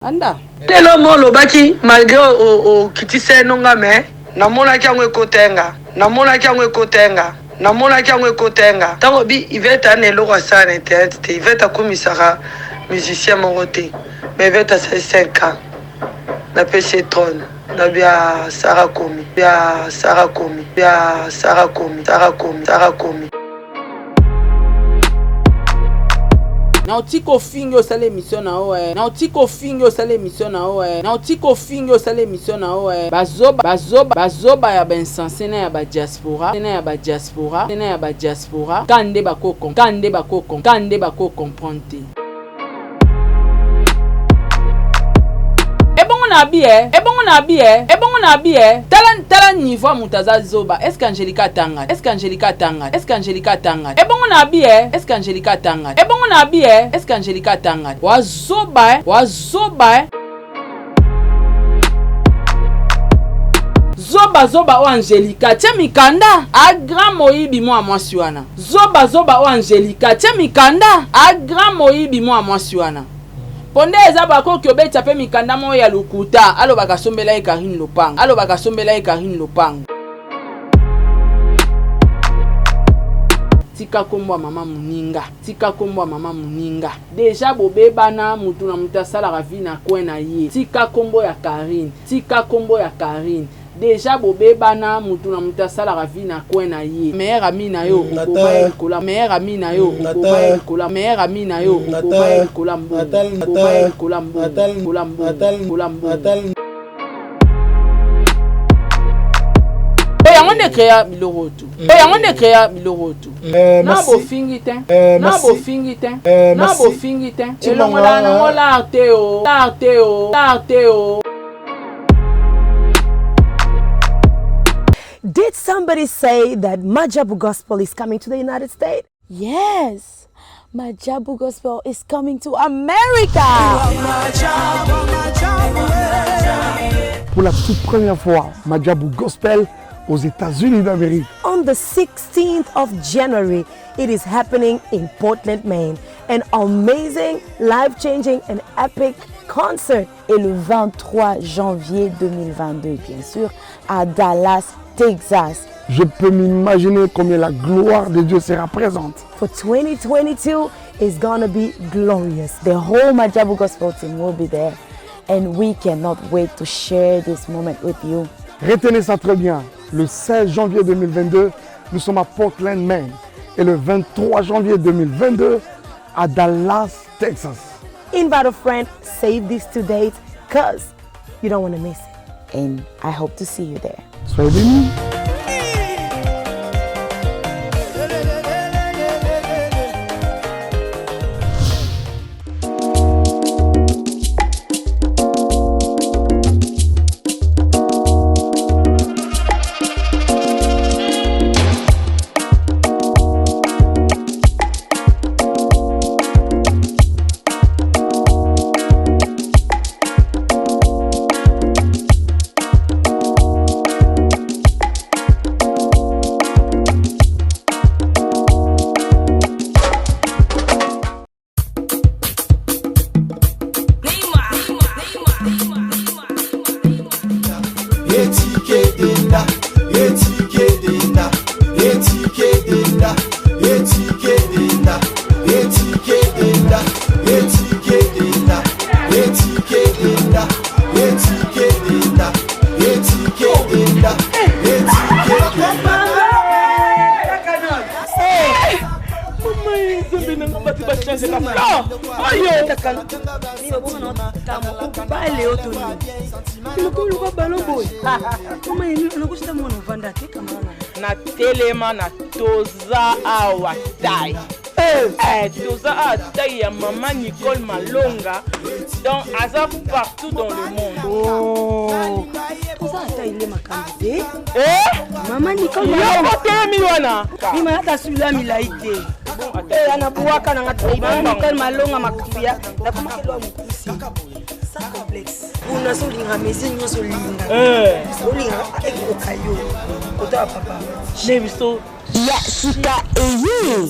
Anda. Lelo molo baki malgré o kitise nonga me namona kyango ekotenga. Namona kyango ekotenga. Namona kyango ekotenga. Tango bi iveta ne lo kwasa na internet te iveta komisaka musicien mongote. Mais iveta c'est 5 ans. Na PC Tron. Na bia Sarah Komi. Bia Sarah Komi. Bia Sarah Komi. Sarah Komi. Sarah Komi. Nautiko fingo sale mission na oe. Nautiko fingo sale mission na oe. Nautiko fingo sale mission na oe. Bazoba ya bensanse na ya ba diaspora. Na ya ba diaspora. Na ya ba diaspora. Kande bako comprendre. Ebongo na bie. Tala niveau mutaza zoba. Est-ce qu'Angelica tanga? Ebongo na bie. Est-ce qu'Angelica tanga? Wazoba. Zoba o Angelica. Tia mikanda. A grand moyibi mo amwasiwana. Zoba o Angelica. Tia mikanda. A grand moyibi mo amwasiwana. Ponde eza bako kyobeta pe mikanda mo ya lukuta alo bakasombela e Karine Lopang. Tika kombo mama muninga. Deja bobeba na mutu na mutasala ravina kwena ye. Tika kombo ya Karine. Deja bobeba na mutu na mutasala ravina kwena ye. Meilleur ami na yo okoba yango ne créa bilorotu. Na bo fingiten. Elongola na ngola arteo. Did somebody say that Majabu Gospel is coming to the United States? Yes, Majabu Gospel is coming to America. Pour la toute première fois, Majabu Gospel aux États-Unis d'Amérique. On the 16th of January, it is happening in Portland, Maine. An amazing, life-changing and epic concert. Et le 23 janvier 2022, bien sûr, à Dallas, Texas. Je peux m'imaginer combien la gloire de Dieu sera présente. For 2022, it's gonna be glorious. The whole Majabu Gospel team will be there. And we cannot wait to share this moment with you. Retenez ça très bien. Le 16 janvier 2022, nous sommes à Portland, Maine. Et le 23 janvier 2022, à Dallas, Texas. Invite a friend, save these 2 dates, because you don't want to miss it. And I hope to see you there. Soyez bénis. Na telema na toza awa tai. Toza awa tai ya maman Nicole Malonga. Donc aza partout dans le monde. Oh. Toza tai le makambe. Maman Nicole Malonga telemi wana. Ni malata sula milaite. Anabuaka na ngatai. Maman Nicole Malonga makubia. Na kuma kelo mkusi. Ça complet. complexe. On a son linga mais c'est son linga. On linga avec okayo. Kota papa. Nevisto. Yasika Eye.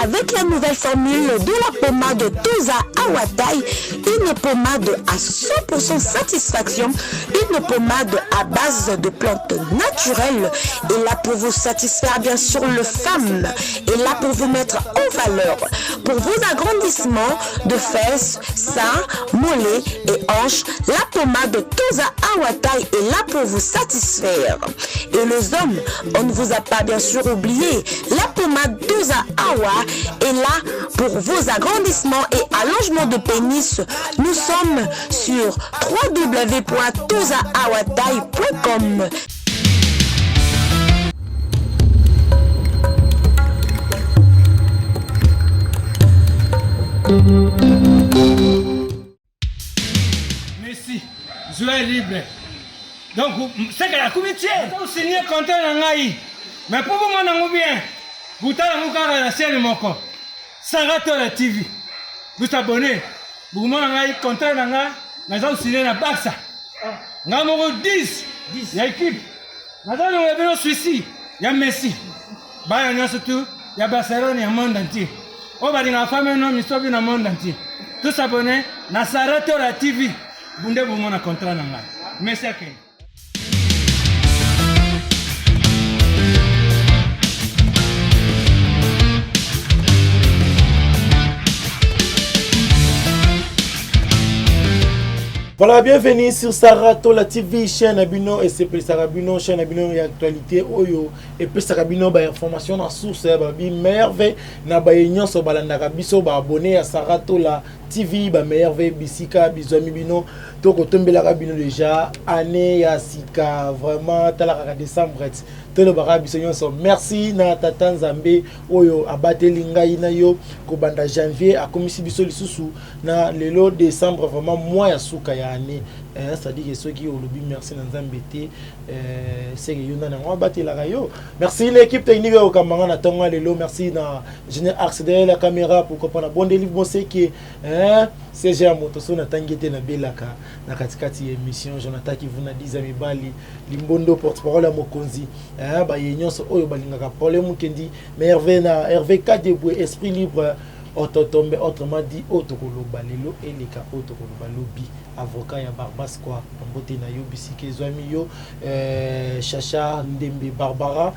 Avec la nouvelle formule de la pommade Toza Awatai, une pommade à 100% satisfaction, une pommade à base de plantes naturelles, est là pour vous satisfaire bien sûr le femme, est là pour vous mettre en valeur, pour vos agrandissements de fesses, seins, mollets et hanches. La pommade Toza Awatai est là pour vous satisfaire. Et les hommes, on ne vous a pas bien sûr oublié, la pommade Toza Awa est là pour vos agrandissements et allongements de pénis. Nous sommes sur www.tozaawatai.com. Merci, je suis libre. Donc, c'est que la comité, vous signez contrat dans l'AI. Mais pour vous, mon bien, vous avez la chaîne Moko. Sarato TV. Vous abonnez. Vous avez contrat dans l'AI. Nous avons signé la Baxa. Nous avons 10. Il y a équipe. Nous avons Suisse. Il y a Messi. Il y a surtout, il y a Barcelone, il y a le monde entier. On va dire la femme, non, mais dans le monde entier. Tous abonnés. Dans Sarato TV. Vous avez un contrat dans l'AI. Merci à vous. Voilà, bienvenue sur Sarato la TV, chaîne Abino et c'est Sarabino, chaîne Abino et actualité Oyo et puis Sarabino ba information na source ba bi merveille na ba union so balandaka biso ba abonné à Sarato la TV ba merveille bisika bizomi bino to ko tombela bino déjà année ya sika vraiment talaka décembre tolo ba biso nyonso merci na tata Nzambe Oyo abateli ngai na yo ko banda janvier akomisi biso lisusu na lelo décembre vraiment mois ya suka ya année c'est-à-dire que ceux qui ont lobby merci dans Zambété c'est que yona on battre la rayo merci l'équipe technique au Kamanga na tonga lelo merci na général accéder la caméra pour comprendre bon délivre bon c'est que c'est j'ai moto so na tangete na belaka na katikati émission Jonathan qui vous na 10 amis bali limbondo porte-parole à Mokonzi ba yenyon so oyo balingaka problème kendi mais Hervé Kadebwe esprit libre autotombe autrement dit autokoloba lelo eleka autokoloba lobby avocat ya Barbas quoi mbote na yo bisike zwami yo Chacha Ndembe Barbara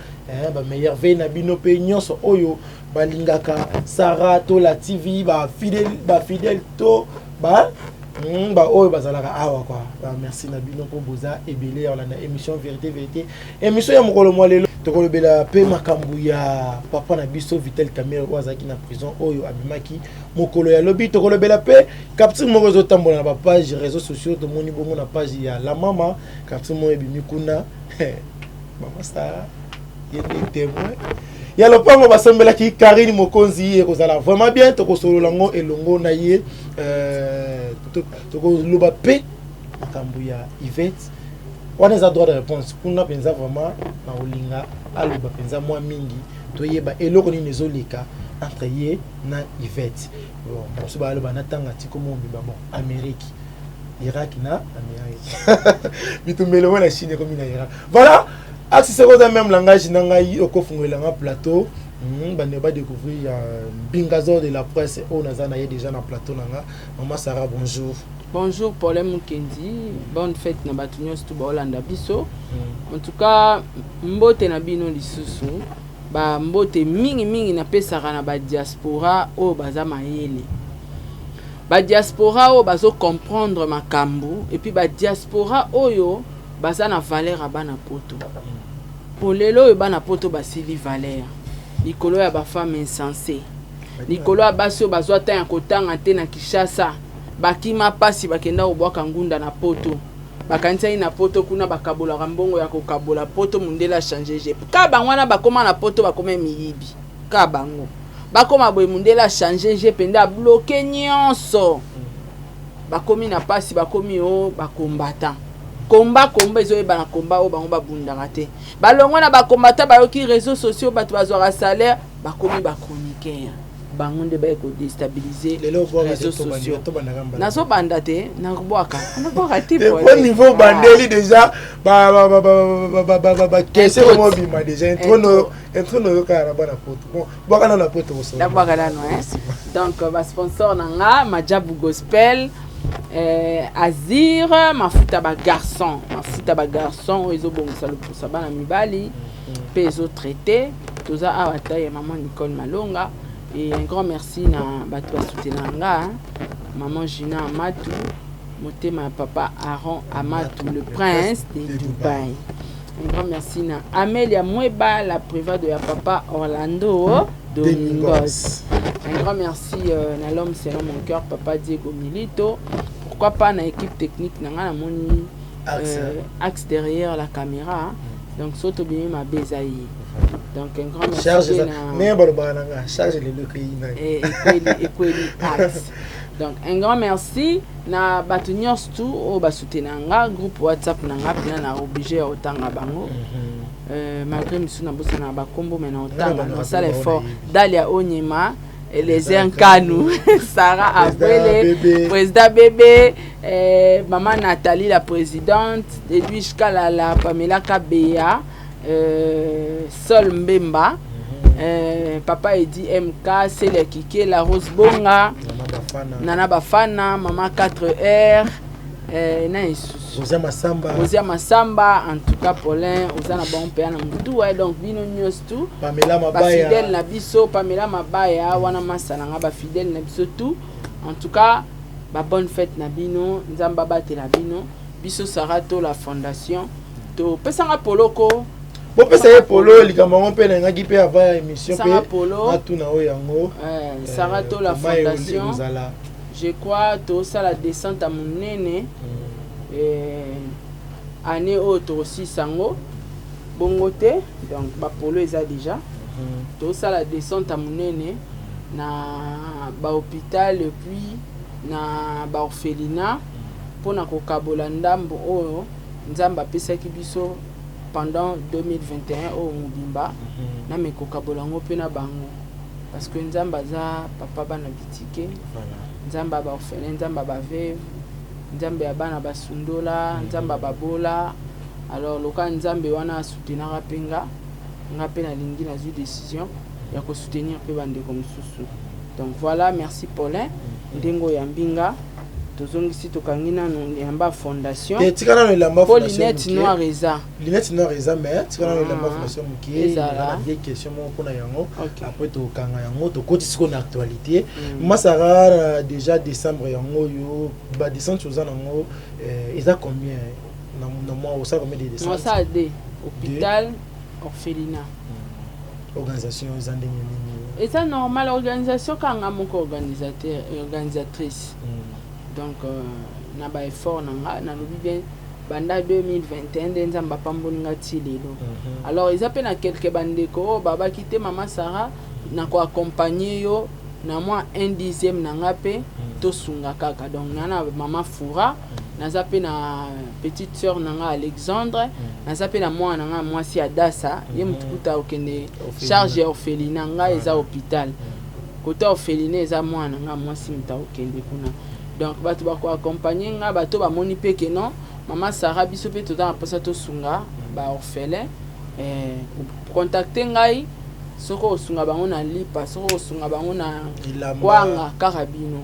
ba meilleur ve na bino pe nyonso oyo balingaka Sarato la TV ba fidèle to ba oyo bazalaka awa quoi merci na bino po boza ebele on a émission vérité émission ya mokolo mo lelo tokolobela pe makambu ya papa na biso Vitel Kamerhe wazaki na prison oyo abimaki mokolo ya lobi tokolobela pe capture moko zotambola na ba page réseaux sociaux to moni bongo na page ya la mama capture mo ebimi kuna mama Sara yende témoin ya lopango basombela ki Karine Mokonzi ekozala vraiment bien tokosolola ngo elongo na ye tokoloba pe makambu ya Yvette on a droit de réponse kuna penza vraiment na olinga aloba penza moi mingi toyeba eloko ni nezoleka entre ye na Yvette bon so ba aloba na tanga ti komo bi bon Amérique Irak na Amérique bitumelo na Chine comme na Irak voilà axe c'est quoi même langage nangai okofungela nga plateau bande ba découvrir Bingazo de la presse on a na déjà na plateau nanga maman Sarah bonjour. Bonjour Paulin Mukendi, bonne fête na batunyo stu ba Holanda biso. En tout cas, mbote na bino lisusu, ba mbote mingi na pesaka na ba diaspora o baza mayele. Ba diaspora o bazo comprendre makambu et puis ba diaspora oyo baza na valeur abana poto. Pour lelo e bana poto basili valeur. Likolo ya ba femme insensée. Likolo ya baso bazwa ta ya kotanga te na Kinshasa. Bakima pasi bakenda obwaka ngunda na poto bakanisa na poto kuna bakabola mbongo ya kokabola poto mundela changer je ka bangwana bakoma na poto bakoma miyibi ka bango bakoma boy mundela changer je penda bloquer nyonso bakomi na pasi bakomi o bakombata komba ezo eba na komba o bango babundaka te balongwa na bakombata bayoki réseaux sociaux bato bazwaka salaire bakomi ba chroniqueur bango nde baye kodestabiliser lelo bo réseaux sociaux nazo banda banda te nakobwaka nakobwaka te au niveau bandeli déjà kese mo bima déjà intro no kara bana poto bon bwaka na poto so dabwaka nano donc ba sponsor nanga Majabu Gospel Azir mafuta ba garçon ezo bongisa le pour bana mibali pe ezo traité toza awata ya maman Nicole Malonga. Et un grand merci na bato soutenanga maman Gina Amatou motema papa Aaron Amatou le prince de Dubaï. Un grand merci na Amélia Mweba la prévade de papa Orlando Domingos. Un grand merci na l'homme selon mon cœur papa Diego Milito. Pourquoi pas na équipe technique nanga na moni axe derrière la caméra. Donc soto bien ma bezaï. Donc un grand merci charge charge donc un grand merci na batunios tout au basutenanga groupe WhatsApp nanga pina na obligé otanga bango malgré misuna bosa na bakombo mais na otanga na sala effort Dalia Onyema les Incanou Sarah Abwele président bébé maman Nathalie la présidente Edwige Kalala Pamela Kabea Sol Mbemba papa Edi MK Célia Kike la Rose Bonga Nana Bafana maman 4R Rosia Massamba en tout cas Paulin Ozana bon père na mutu donc bino news tout Pamela Mabaya fidèle na biso Pamela Mabaya wana masana nga ba fidèle na biso tout en tout cas ba bonne fête na bino nzamba batela bino biso Sarato la fondation to pesanga poloko bon pesa polo likambo mpe na ngaki pe avant émission pe atuna o yango Sarato la fondation je crois to ça la descente à monene année autre aussi sango bongote donc ba polo eza déjà to ça la descente à monene na ba hôpital et puis na ba orphelinat pona ko kabola ndambo oyo nzamba pesa ki biso pendant 2021 au Mubimba na mekoka bolango pe na bango parce que nzamba za papa bana bitike nzamba ba orphelin nzamba ba veuve nzamba ya bana basundola nzamba babola alors loka nzambe wana soutenir penga nga pe na lingi na décision ya ko soutenir pe bande comme susu donc voilà merci Paulin ndengo ya mbinga tozongisi tokangina no yamba fondation tikana no lamba fondation lunette noire eza mais tikana no lamba fondation mukie na des questions mo pona yango après tokanga yango tokoti siko na actualité masara déjà décembre yango yo ba descente chose nango eza combien na mois au ça combien de décembre ça de hôpital orphelinat organisation zande nini c'est normal organisation kanga moko organisatrice donc na ba effort nanga na lobi bien banda 2021 nzamba pamboninga ti lelo alors ils appellent na quelques bandeko baba kité maman Sarah na ko accompagner yo na moi 1/10 nanga pe to sunga kaka donc nana maman Foura na zape na petite sœur nanga Alexandre na zape na moi nanga moi si Adassa ye mutukuta okende charge orphelinat nga eza hôpital côté orphelinat eza moi nanga moi si mta okende kuna donc bato bako accompagner nga bato ba moni pe que non maman Sarah biso pe to dans posa to sunga ba orphelin contacter ngai soko osunga bango na lipa soko osunga bango na kwanga karabino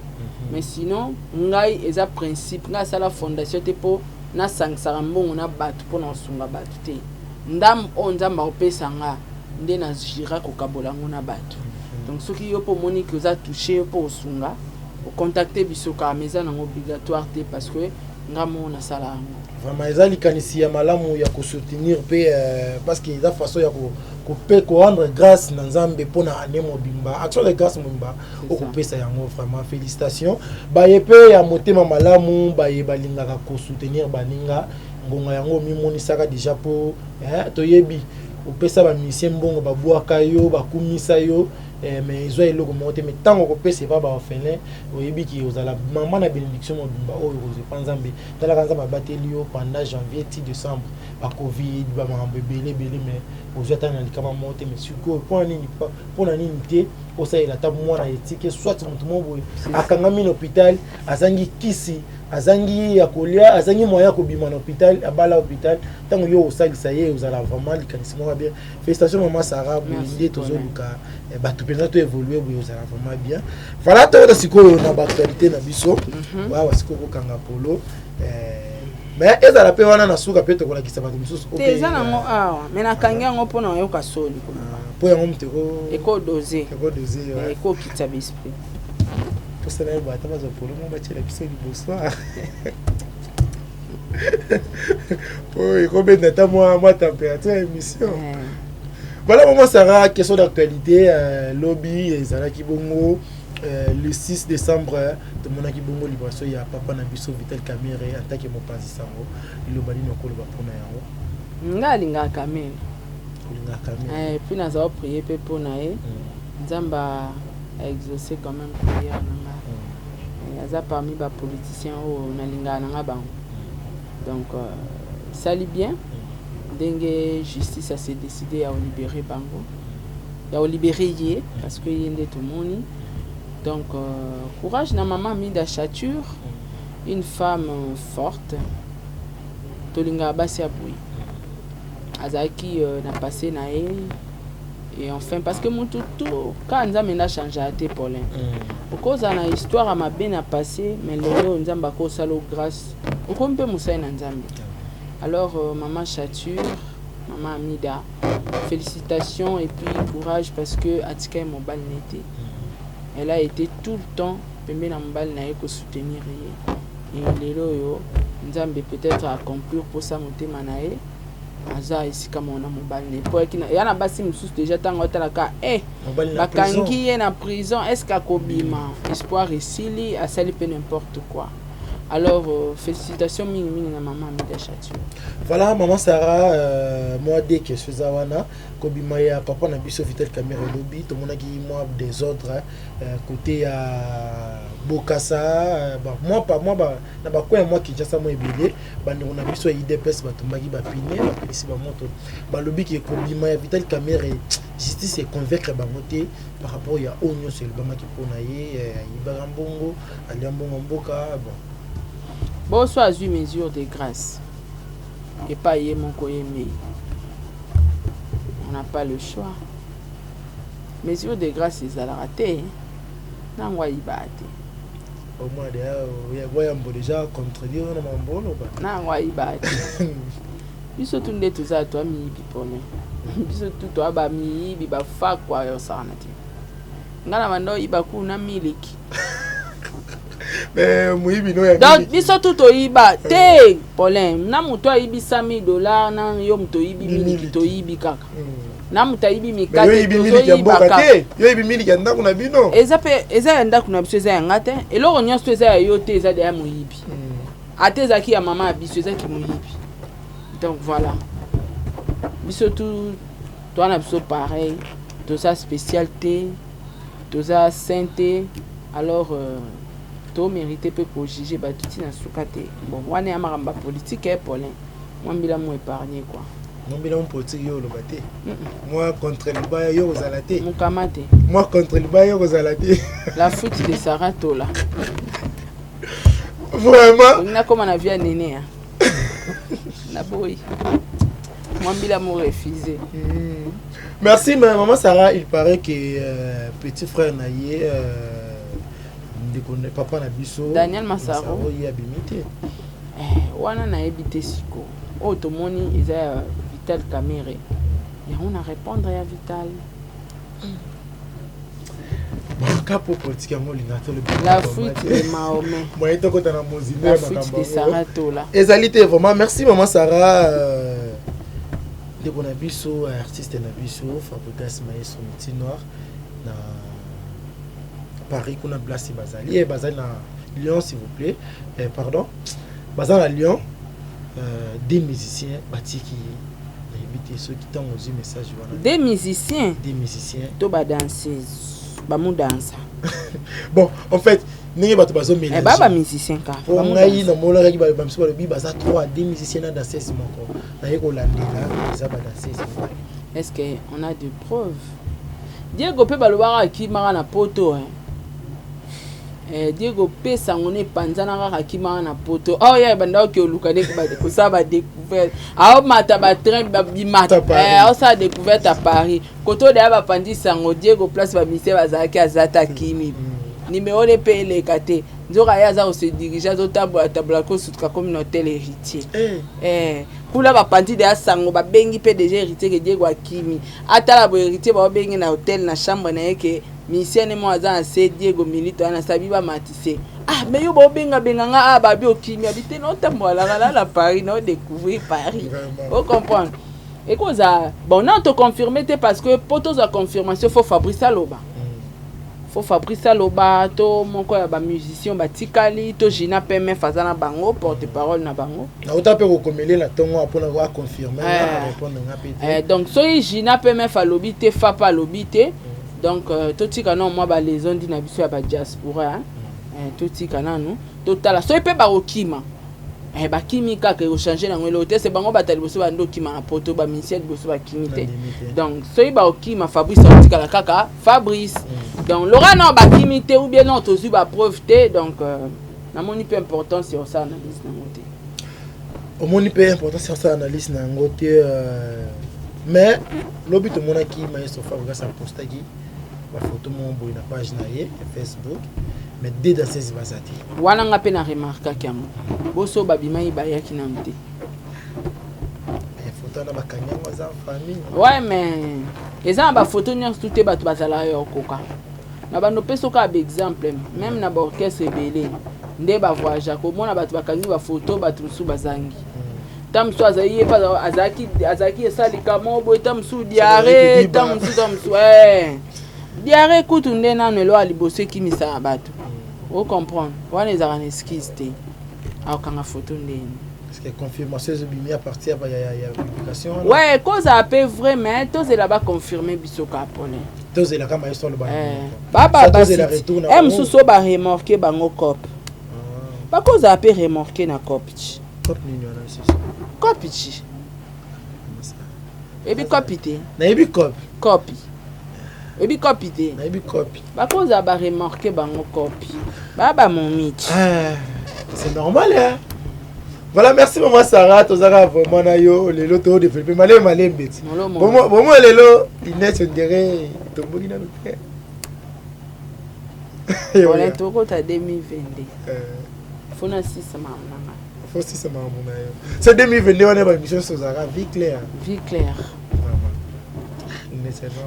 mais sinon ngai eza principe nga sala fondation te po na sangsara mbongo na bato po na osunga bato te ndam o nzamba opesa nga nde na jira ko kabola ngona bato donc soki yo po moni que za toucher po osunga au contacter bisoka meza na obligatoire te parce que ngamo na sala vraiment ezali kanisi ya malamu ya ko soutenir pe parce que eza façon ya ko rendre grâce na nzambe pona ane mobimba action de grâce mobimba o ko pesa yango vraiment félicitations ba yepe ya motema malamu ba ye balingaka ko soutenir baninga ngonga yango mi moni saka déjà po to yebi opesa ba musicien mbongo ba bwaka yo ba kumisa yo mais ils ont eloko monter mais tant ko pesa ba ba orphelin oyebi ki ozala maman na bénédiction mobimba oyo ozepa nzambe tala kanza bateli yo pendant janvier ti décembre ba covid ba mambo belé mais ozata na likama monter mais siko pour na nini te osalela ta mwana etike soit mutu moboye akangami na hôpital azangi kisi azangi ya kolia azangi moya kobima na hôpital abala hôpital tango yo osalisa ye ozala vraiment likanisimo bien. Félicitations maman Sarah boinde tozoluka bato penza to évoluer boye ozala vraiment bien. Voilà to sikoyo na ba actualité na biso wa sikoyo kanga polo mais ezala pe wana na suka pe to kola kisa bato biso te ezala ngo awa mais na kanga ngo pona yo kasoli ko po yango mteko eko doser ouais. Eko kitsa esprit pour ça là bata bazo polo mo ba tshela biso liboso oui, combien de temps moi température émission. Voilà maman Sarah, question d'actualité lobby ezala ki bongo le 6 décembre de mon aki bongo libération ya papa na biso Vital Kamerhe attaque mo pasi sango le bali no ko ba pona yango ngalinga Kamerhe puis nous avons prié pour nae nzamba a exaucé quand même prière nanga yaza parmi ba politiciens o nalinga nanga bango. Donc, ça allait bien. Dengue justice a s'est décidé à libérer Bango. À libérer hier, parce qu'il y a tout le monde. Donc, courage na maman Mida Chature, une femme forte. Tolinga Abassi Aboui. Azaki n'a passé na et enfin, parce que mon tout, quand on a changé à tes Paulin. Pourquoi on a une histoire à ma bien à passer, mais le on a ko salo grâce. On peut mousser en Nzambi. Alors, maman Chature, maman Amida, félicitations et puis courage parce que Atika est mon bal n'était. Elle a été tout le temps, même dans mon bal n'a que soutenir. Et les loyaux, Nzambi peut-être accomplir pour ça monter manae. Aza ici comme on a mon bal n'est pas. Il y a un bassin déjà tant que t'as bakangi en prison. Est-ce qu'à Kobima espoir ici à salir peu n'importe quoi. Alors, félicitations mini na maman Mida Chature. Voilà maman Sarah, moi dès que je suis à Wana, Kobima ya papa na biso Vital Kamerhe lobby, tout le monde a dit moi des autres côté à Bokassa, moi pas moi na ba quoi moi qui déjà ça moi ebélé, ba on a biso IDPS ba tombaki ba piné, ba polisi ba moto. Ba lobby qui Kobima ya Vital Kamerhe justice est convaincre ba moté par rapport ya onyo c'est le bama qui pona ye ibagambongo, aliambongo mboka bon. Bon, soit une mesure de grâce. Et pas y mon mais on n'a pas le choix. Mesure de grâce, ils allaient rater. Non, on va y battre. Au moins, il y a déjà contredire mon bon. Non, on va y battre. Puis surtout, on est tous à toi, mi pipone. Puis surtout, toi, bah, mi, biba, fa, quoi, yo, ça, on a dit. Ngana mando, iba, kuna, miliki. Mais muibi no ya donc biso tout oyiba te Paulin na muto ayibi $100 na yo muto yibi miliki to yibi kaka na muto ayibi mikate to yibi kaka yo yibi miliki anda kuna bino eza anda kuna biso eza ngate eloko nyonso eza yo te eza de ya muyibi ateza ki ya mama biso eza ki muyibi donc voilà biso tout toi na biso pareil to sa spécialité to sa sainteté alors to mérité peu pour juger ba tout na sukate bon wana ya maramba politique est Paulin moi mbila mo épargner quoi moi mbila mo politique yo lo baté moi contre le baya yo ozalate mukamate moi contre le baya yo ozalate la foot de Sarah Tola vraiment on a comme on a vu néné na boy moi mbila mo refusé. Merci maman Sarah, il paraît que petit frère naïe papa na biso Daniel Massaro y abimité wana na ebité siko o to moni eza Vital Kamerhe et on a répondre à Vital capo politique mo linato le la fuite de Mahomet moi to kota na mozine la fuite de Sarah Tola ezalité vraiment merci maman Sarah de bona biso artiste na biso Fabrice Maestro Miti Noir na Paris qu'on a placé Bazali et Bazali à Lyon s'il vous plaît pardon Bazali à Lyon des musiciens Batiki bité ceux qui t'ont osé message voilà. Des musiciens. Des musiciens. To ba danseuses. Ba mu dansa. Bon, en fait, n'est pas tout bazo mélanger. Ba musicien ka. Ba mu ngai na mola ki ba mso ba bi ba ça 3 des musiciens na danseuses moko. Na yeko landela, ça ba danseuses. Est-ce que on a des preuves? Diego pe balobara ki mara na poto hein. Diego pe sangone panzana kaka ki mara na poto. Oh yeah, banda ki oluka de ba ko ça ba découverte. Ah mata ba train ba bimata. Ça découverte à Paris. Koto de ba pandi sango Diego place ba mise bazaki azata kimi. Numéro de paye les kate. Nzoka ya za se diriger zo tabla ko sutka communauté héritier. Kula ba pandi de sango ba bengi PDG héritier ke Diego Akimi. Atala bo héritier ba bengi na hôtel na chambre na yeke. Misiane mo aza se Diego Milito ana sabiba matise. Ah mais yo bo benga nga ba bi Okimi habite no tambola la Paris no découvrir Paris. Vous comprenez? Et cosa bon non te confirmer parce que pour toute la confirmation faut Fabrice Aloba. Faut Fabrice Aloba to moko ya ba musicien ba tikali to Gina Peme fazana bango porte-parole na bango. Na utape ko komele la tongo apona ko confirmer na répondre nga pété. Donc so Gina Peme fa lobité fa pa lobité. Donc to tika non moi ba les ondi na biso ya ba diaspora to tika nanu to tala so pe ba okima. Ba kimika ke changer na ngelo te c'est bango batali boso ba ndo kima na poto ba ministère boso ba kimite. Donc so ba okima Fabrice tika la kaka Fabrice. Donc Laura non ba kimite ou bien non tozu ba preuve te donc na moni peu important sur ça analyse na ngote. Au moni peu important sur ça analyse na ngote mais lobi to mona ki maestro Fabrice a posté gi ba photo mon boy na page na ye Facebook. Mais dès dans ces basati. Wana nga pe na remarka kiamo. Boso babima ibaya ki na mte. Les photos na bakanyanga za famille. Ouais mais eza ba photo nyonso tout ba to bazala yo koka. Na bando peso ka exemple même na ba orchestre belé. Nde ba voyage ko mona ba to bakangi ba photo ba tusu bazangi. Tamsu azaye pa azaki esalika mobo tamsu diarrhée tamsu diarrhée kutu nde nanu elo alibose kimisa bato. Vous comprenez? Wana ezaka na esquisse te. Akanga photo ndeni. Est-ce que confirmation ezobimi à partir ya publication? Ouais, cause a peu vrai mais tous là-bas confirmé biso ka pole. Tous là kama histoire le ba. Baba basi. Mususo ba remorquer bango cop. Ba cause a peu remorquer na copich. Cop nini wana ici? Copich. Ebi copité. Na ebi cop. Copy. Ebi copité. Na ebi copy. Ba cause a ba remorquer bango copy. Baba mon mitch. C'est normal hein. Voilà, merci maman Sarah, tozara vraiment na yo lelo to développer malé beti. Bon lelo Inès on dirait tomboki na lupe. Voilà to ko ta 2022. Fona 6 mama. Faut 6 mama na yo. C'est 2022 on est ba mission Sozara vie claire. Vie claire.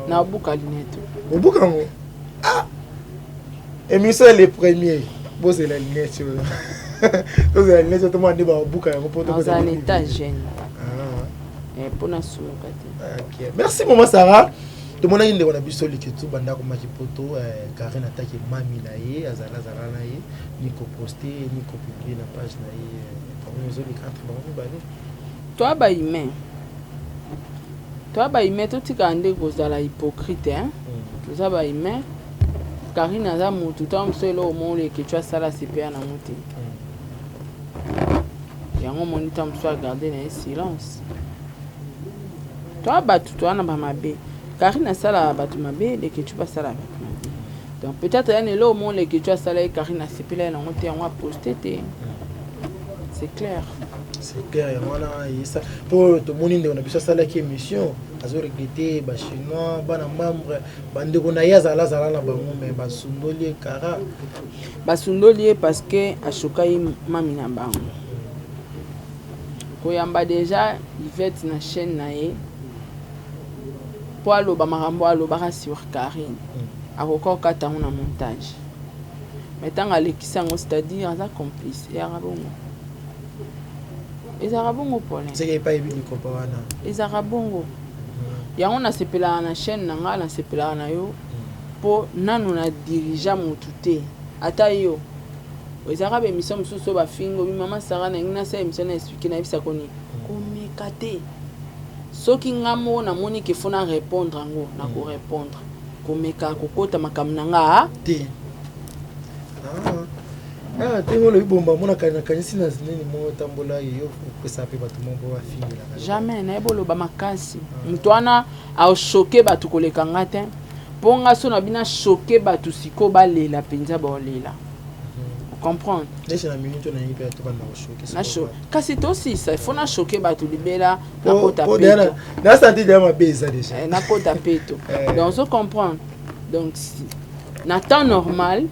Na buka lunette. Au buka ngo. Ah. Émission les premiers. Bon c'est la lunette. Tout ça les autres monde ba buka ngo poto ko. Dans un état jeune. Et pour na souka. OK. Merci maman Sarah. To mona inde wana biso liketu banda ko maki poto Karen attaque mami na ye azala na ye ni ko poster ni ko publier na page na ye. Pour nous les quatre ba mo balé. Toi ba ime to tika ande kozala hypocrite hein. Toza ba ime Karine aza mutu tam selo au monde que tu as sala CPA na muti. Yango moni tam so garder na silence. Toi ba tout na ba mabe. Karine sala ba tu mabe de que tu pas sala. Donc peut-être elle est là au monde que tu as sala Karine CPA na muti on va poster te. C'est clair. C'est clair, voilà, ça pour tout le monde on a besoin ça la émission azo regretter ba chinois bana membre bande ko na yazala na bango mais ba sundoli kara ba sundoli parce que ashokai mami na bango ko yamba déjà Yvette na chaîne na ye pour alo ba marambo alo ba sur Karine akoko kata na montage mais tant alekisango c'est-à-dire aza complice et arabongo. Les arabongo pole. C'est qu'il pas évident ko wana. Les arabongo. Ya on a sepela na chaîne na ngala sepela na yo po nanu na dirigeant mutute. Ata yo. Les arabes émission mususo ba fingo bi mama Sarah na ngina sa émission na expliquer na bisa koni. Komekate. soki ngamo na moni ke fona répondre ngo na ko répondre komeka kokota makamnanga te tengo le bomba mona kanisi na zineni mo tambola yo pesa pe batu mo ba fingira jamais na ebolo ba makasi mtwana a choquer batu koleka ngate ponga so na bina choquer batu siko balela penza bolela comprendre déjà na minute na yipe to bana choquer na choquer kasi to si ça faut na choquer batu libela na kota peto na senti de ma beza déjà na kota peto donc on comprend donc si na temps normal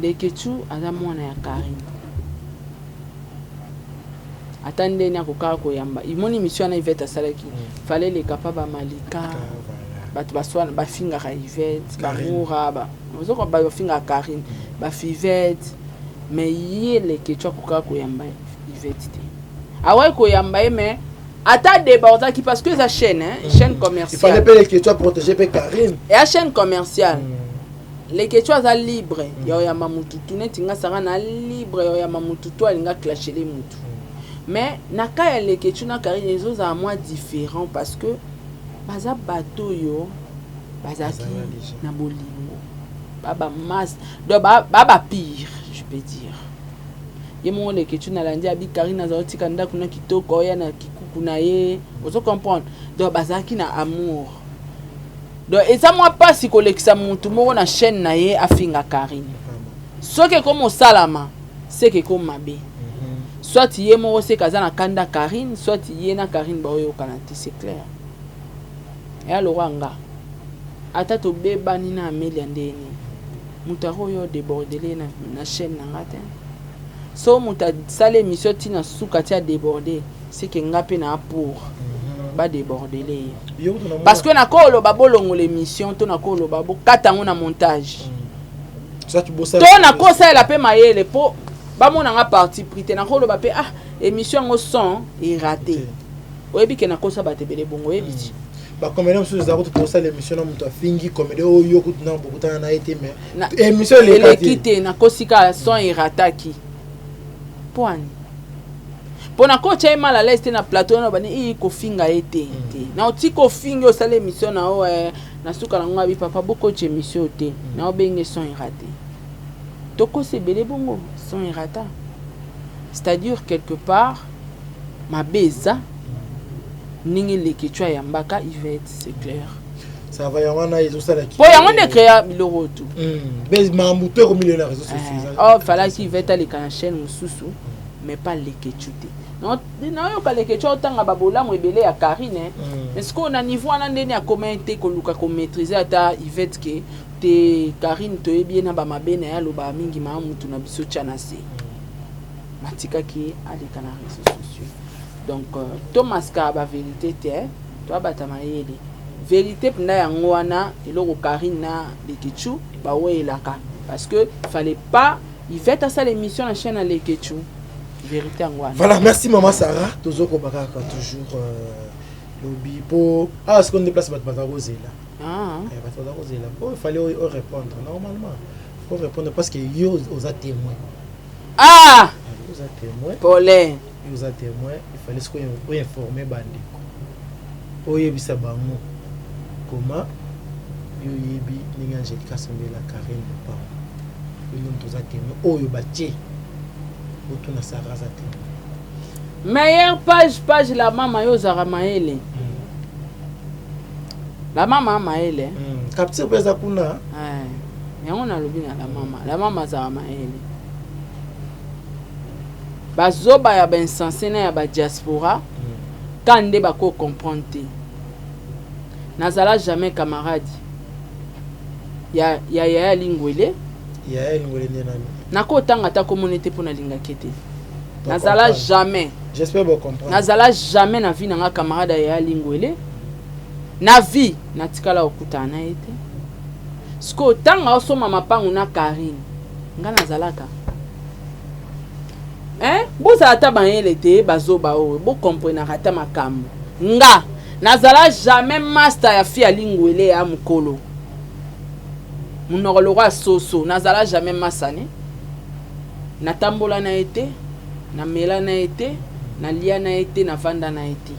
les Kechu aza mwana ya Karim atande ni akoka ko yamba imoni mission na Yvette asalaki fallait les capable malika batu baswana ba finga ka Yvette barura ba ozoko ba finga Karim ba Yvette mais yé les Kechu akoka ko yamba Yvette te awa ko yamba mais ata déborda qui parce que sa chaîne chaîne commerciale il fallait pas les Kechu protéger pe Karim et la chaîne commerciale les questions sont libres. Il y a mamututu netinga sarana libre. Il y a mamututu alinga clasher les mutu. Mais naka les questions na kari les autres à moi différents parce que baza bateau yo bazaki na bolingo. Baba mas do baba pire, je peux dire. Yemo les questions na landi abi kari na zoti kanda kuna kitoko ya na kikuku na ye. Vous comprendre. Do bazaki na amour. Donc et ça moi pas si collection mutu moko na chaîne na ye afinga Karine so que comme salama c'est que comme mabe soit yé moko c'est kaza na kanda Karine soit yé na Karine ba oyo kanati c'est clair et alors anga ata to beba ni na Amelia ndeni mutaro yo déborder na chaîne na ngate so muta sale mission tina sukati a déborder c'est que ngape na pour ba déborder parce que na ko lo babolongo l'émission to na ko lo babo katango na montage ça tu bossa to na ko ça la pe mayele po ba mona nga parti prité na ko lo ba pe émission ngo son est raté oyebi ke na ko ça ba tebele bongo oyebi ba comédien monsieur za ko to ça l'émission na muto fingi comédien o yo ko na bokutana na été mais émission le quitté na ko sika son est rataki point pona ko tshai mal à l'aise na plateau na bani i ko finga ete na oti ko finga o sale émission na o na suka na ngabi papa boko tshai émission te na o benge son raté to ko se belé bongo son rata c'est-à-dire quelque part ma beza ningi le kichwa ya mbaka Yvette c'est clair ça va yangana izo sala ki po yangone créa biloko tout mais ma muto ko millionnaire réseaux sociaux oh fallait qu'il Yvette ali kana chaîne mususu mais pas les Kechuté. Non, non, pas les Kechuté autant à babola mo ebele ya Karine. Mais ce qu'on a niveau na ndeni a commenter ko luka ko maîtriser ata Yvette ke te Karine to ebie na ba mabene ya loba mingi ma mutu na biso tchana se. Matika ki ali kana réseaux sociaux. Donc Thomas ka ba vérité te to abata mayele. Vérité pna yango wana eloko Karine na les Kechu ba welaka parce que fallait pas Yvette a ça l'émission la chaîne à les Kechu. Vérité en voilà, merci maman Sarah. Tozoko bakaka toujours lobby pour ce qu'on déplace battre rosé là. Battre rosé là. Il fallait répondre normalement. Faut répondre parce que yo aux a témoin. Aux a témoin. Paulin. Aux a témoin, il fallait ce qu'on informer bandiko. Oyebisa bango. Comment yo yebi ninga Angelica Sombela Karine pas. Yo aux a témoin. Oyo batie. Meilleure page la maman yo zara maele. La maman maele. Capture pesa kuna. Yango na lobi na la maman zara maele. Bazoba ya ben sensé na ya ba diaspora. Kande ba ko comprendre. Nazala jamais camarade. Ya lingwele. Ya lingwele nani. Nako tanga ta communauté pour na linga kete. Nazala jamais. J'espère vous comprendre. Nazala jamais na vie na camarade ya lingwele. Na vie na tikala okutana ete. Sko tanga osoma mapangu na Karine. Nga nazalaka. Boza ata banyele te bazoba o bo comprendre ata makambo. Nga nazala jamais master ya fille lingwele ya mukolo. Munokolo soso nazala jamais masane. Na tambola na été, na mela na été, na lia na été, na vanda na été.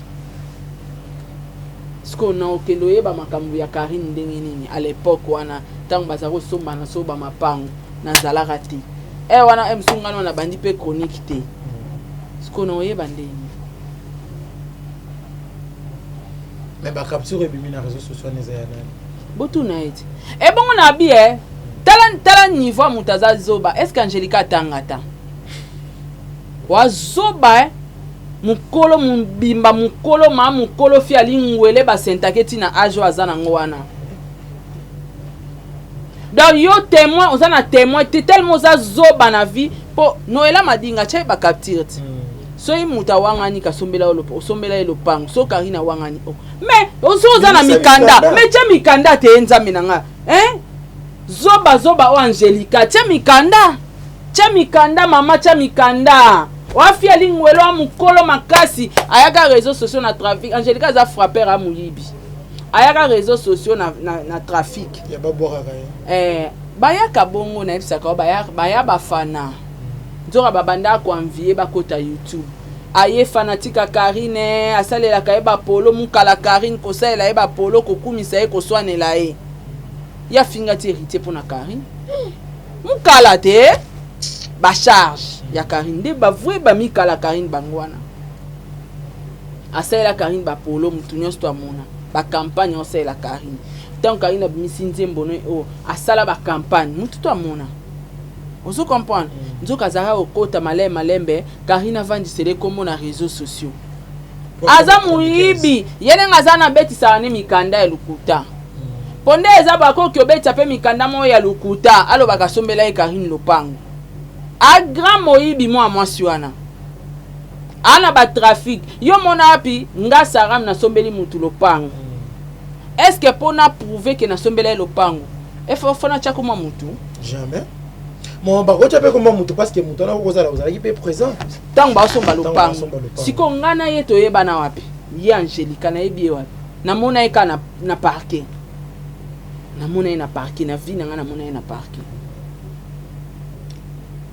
Siko na okendo yeba makambu ya Karine ndenge nini à l'époque wana tango bazako somba na soba mapango na zalaka te. Wana emsungano na bandi pe chronique te. Siko na oyeba ndenge. Mais ba capture ebimi na réseaux sociaux neza ya nani. Botu na eti. Bongo na bi tala niveau mutaza zoba. Est-ce qu'Angelica tangata? Wa zoba mukolo mbimba mukolo ma mukolo fi ali ngwele ba sentaketi na ajo azana ngwana. Donc yo témoin ozana témoin tellement za zoba na vie po Noela madinga chai ba capture. So imuta wangani kasombela olopo osombela elopango so Karina wangani mais osoza na mikanda mais cha mikanda te nzambe nanga zoba o Angelica cha mikanda mama cha mikanda wafi alingwelo mukolo makasi ayaka réseaux sociaux na trafic Angelica za frapper a muyibi ayaka réseaux sociaux na trafic ya babora bayaka bongo na ebisaka baya bafana nzora babanda ko envier bakota YouTube aye fanatika Karine asalela kaeba polo mukala Karine ko salela eba polo ko kumisa e ko swanela e ya finga ti héritier pour na Karine mukala te ba charge ya Karine de ba vwe ba mikala Karine bangwana asalela Karine ba polo mutunyo sto amona ba campagne asalela Karine tant Karine abimisi nzembo no asala ba campagne mutu to amona. Vous comprenez? Nous avons au côté malembe Karina vandisele comme na réseaux sociaux. Aza muibi yene ngazana beti sane mikanda ya lukuta. Ponde eza bako kyo beti ape mikanda mo ya lukuta alo bakasombela Karine lopango. A grand moibi mo amwasiwana. Ana ba trafic yo mona api nga saram na sombeli mutu lopango. Est-ce que pona prouver que na sombela lopango? E faut na chako mo mutu? Jamais. Mon bako tu peux comment mutu parce que mutu na kozala ozala ki présent. Tango ba somba lopango. Siko ngana yeto yeba na wapi? Ye Angelica na yebi wapi? Na mona eka na parquet. Na mona na parquet na vie na ngana mona na parquet.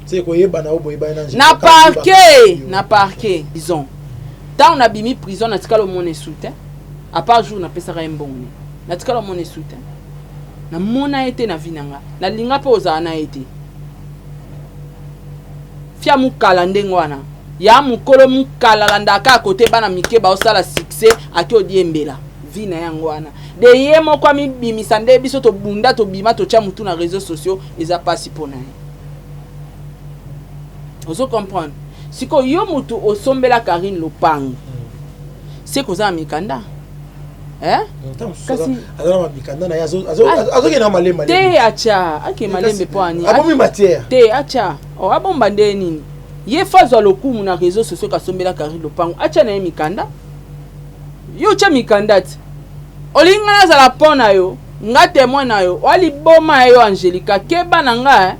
C'est ko yeba na obo yeba na Angelica. Na parquet, disons. Tant on a bimi prison na tikalo mona soutien. À part jour na pesa ka mbongo. Na tikalo mona soutien. Na mona ete na vie na nga. Na linga pe ozana na ete. Fia mukala ndengwana ya mukolo mukala landaka kote bana mikeba osala succès ati odiembela vina yangwana de yemo kwa mibimisa nde biso to bunda to bima to cha mutu na réseaux sociaux eza pasi pona ozo comprendre siko yo mutu osombela Karine lopango c'est koza mikanda kasi azala mikanda na yazo ke na malemba te acha ake malembe poani abomi matière te acha o abomba nde nini ye fazwa lokumu na réseaux sociaux kasombela Karine lopango acha na mikanda yo cha mikanda ti olinga na zala pona yo nga témoin na yo wali boma yo Angelica keba na nga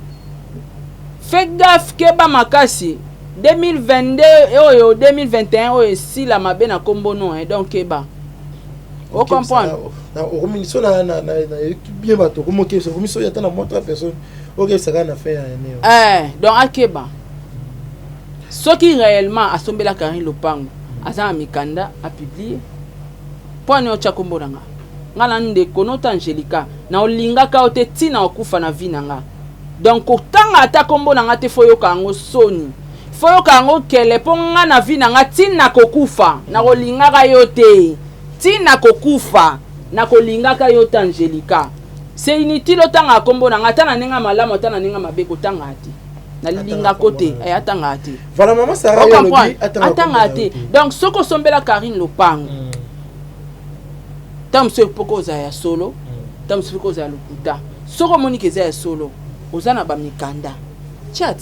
fais gaffe keba makasi 2022 oyo 2021 oyo si la mabe na kombo no donc keba o comprendre na communication na bien bato comme que communication ya tana montre personne OK ça va na faire donc akeba ce qui réellement asombela Karine lopango azana mikanda a publier point no cha kombo nga ngala nde konota Angelica na olinga ka ote tina okufa na vie nanga donc otanga ata kombo nga te foyo kango soni foyo kango kele ponga na vie nanga tina kokufa na olinga ka yote tina kokufa na kolinga ka yote Angelica c'est inutile otanga kombo nga tana nenga malamu tana nenga mabe kotanga ati na linga côté atanga ati voilà maman Sarah yolobi atanga ati donc soko sombela Karine lopango tam se poko za ya solo tam se poko za lokuta soko monique za ya solo ozana ba mikanda chat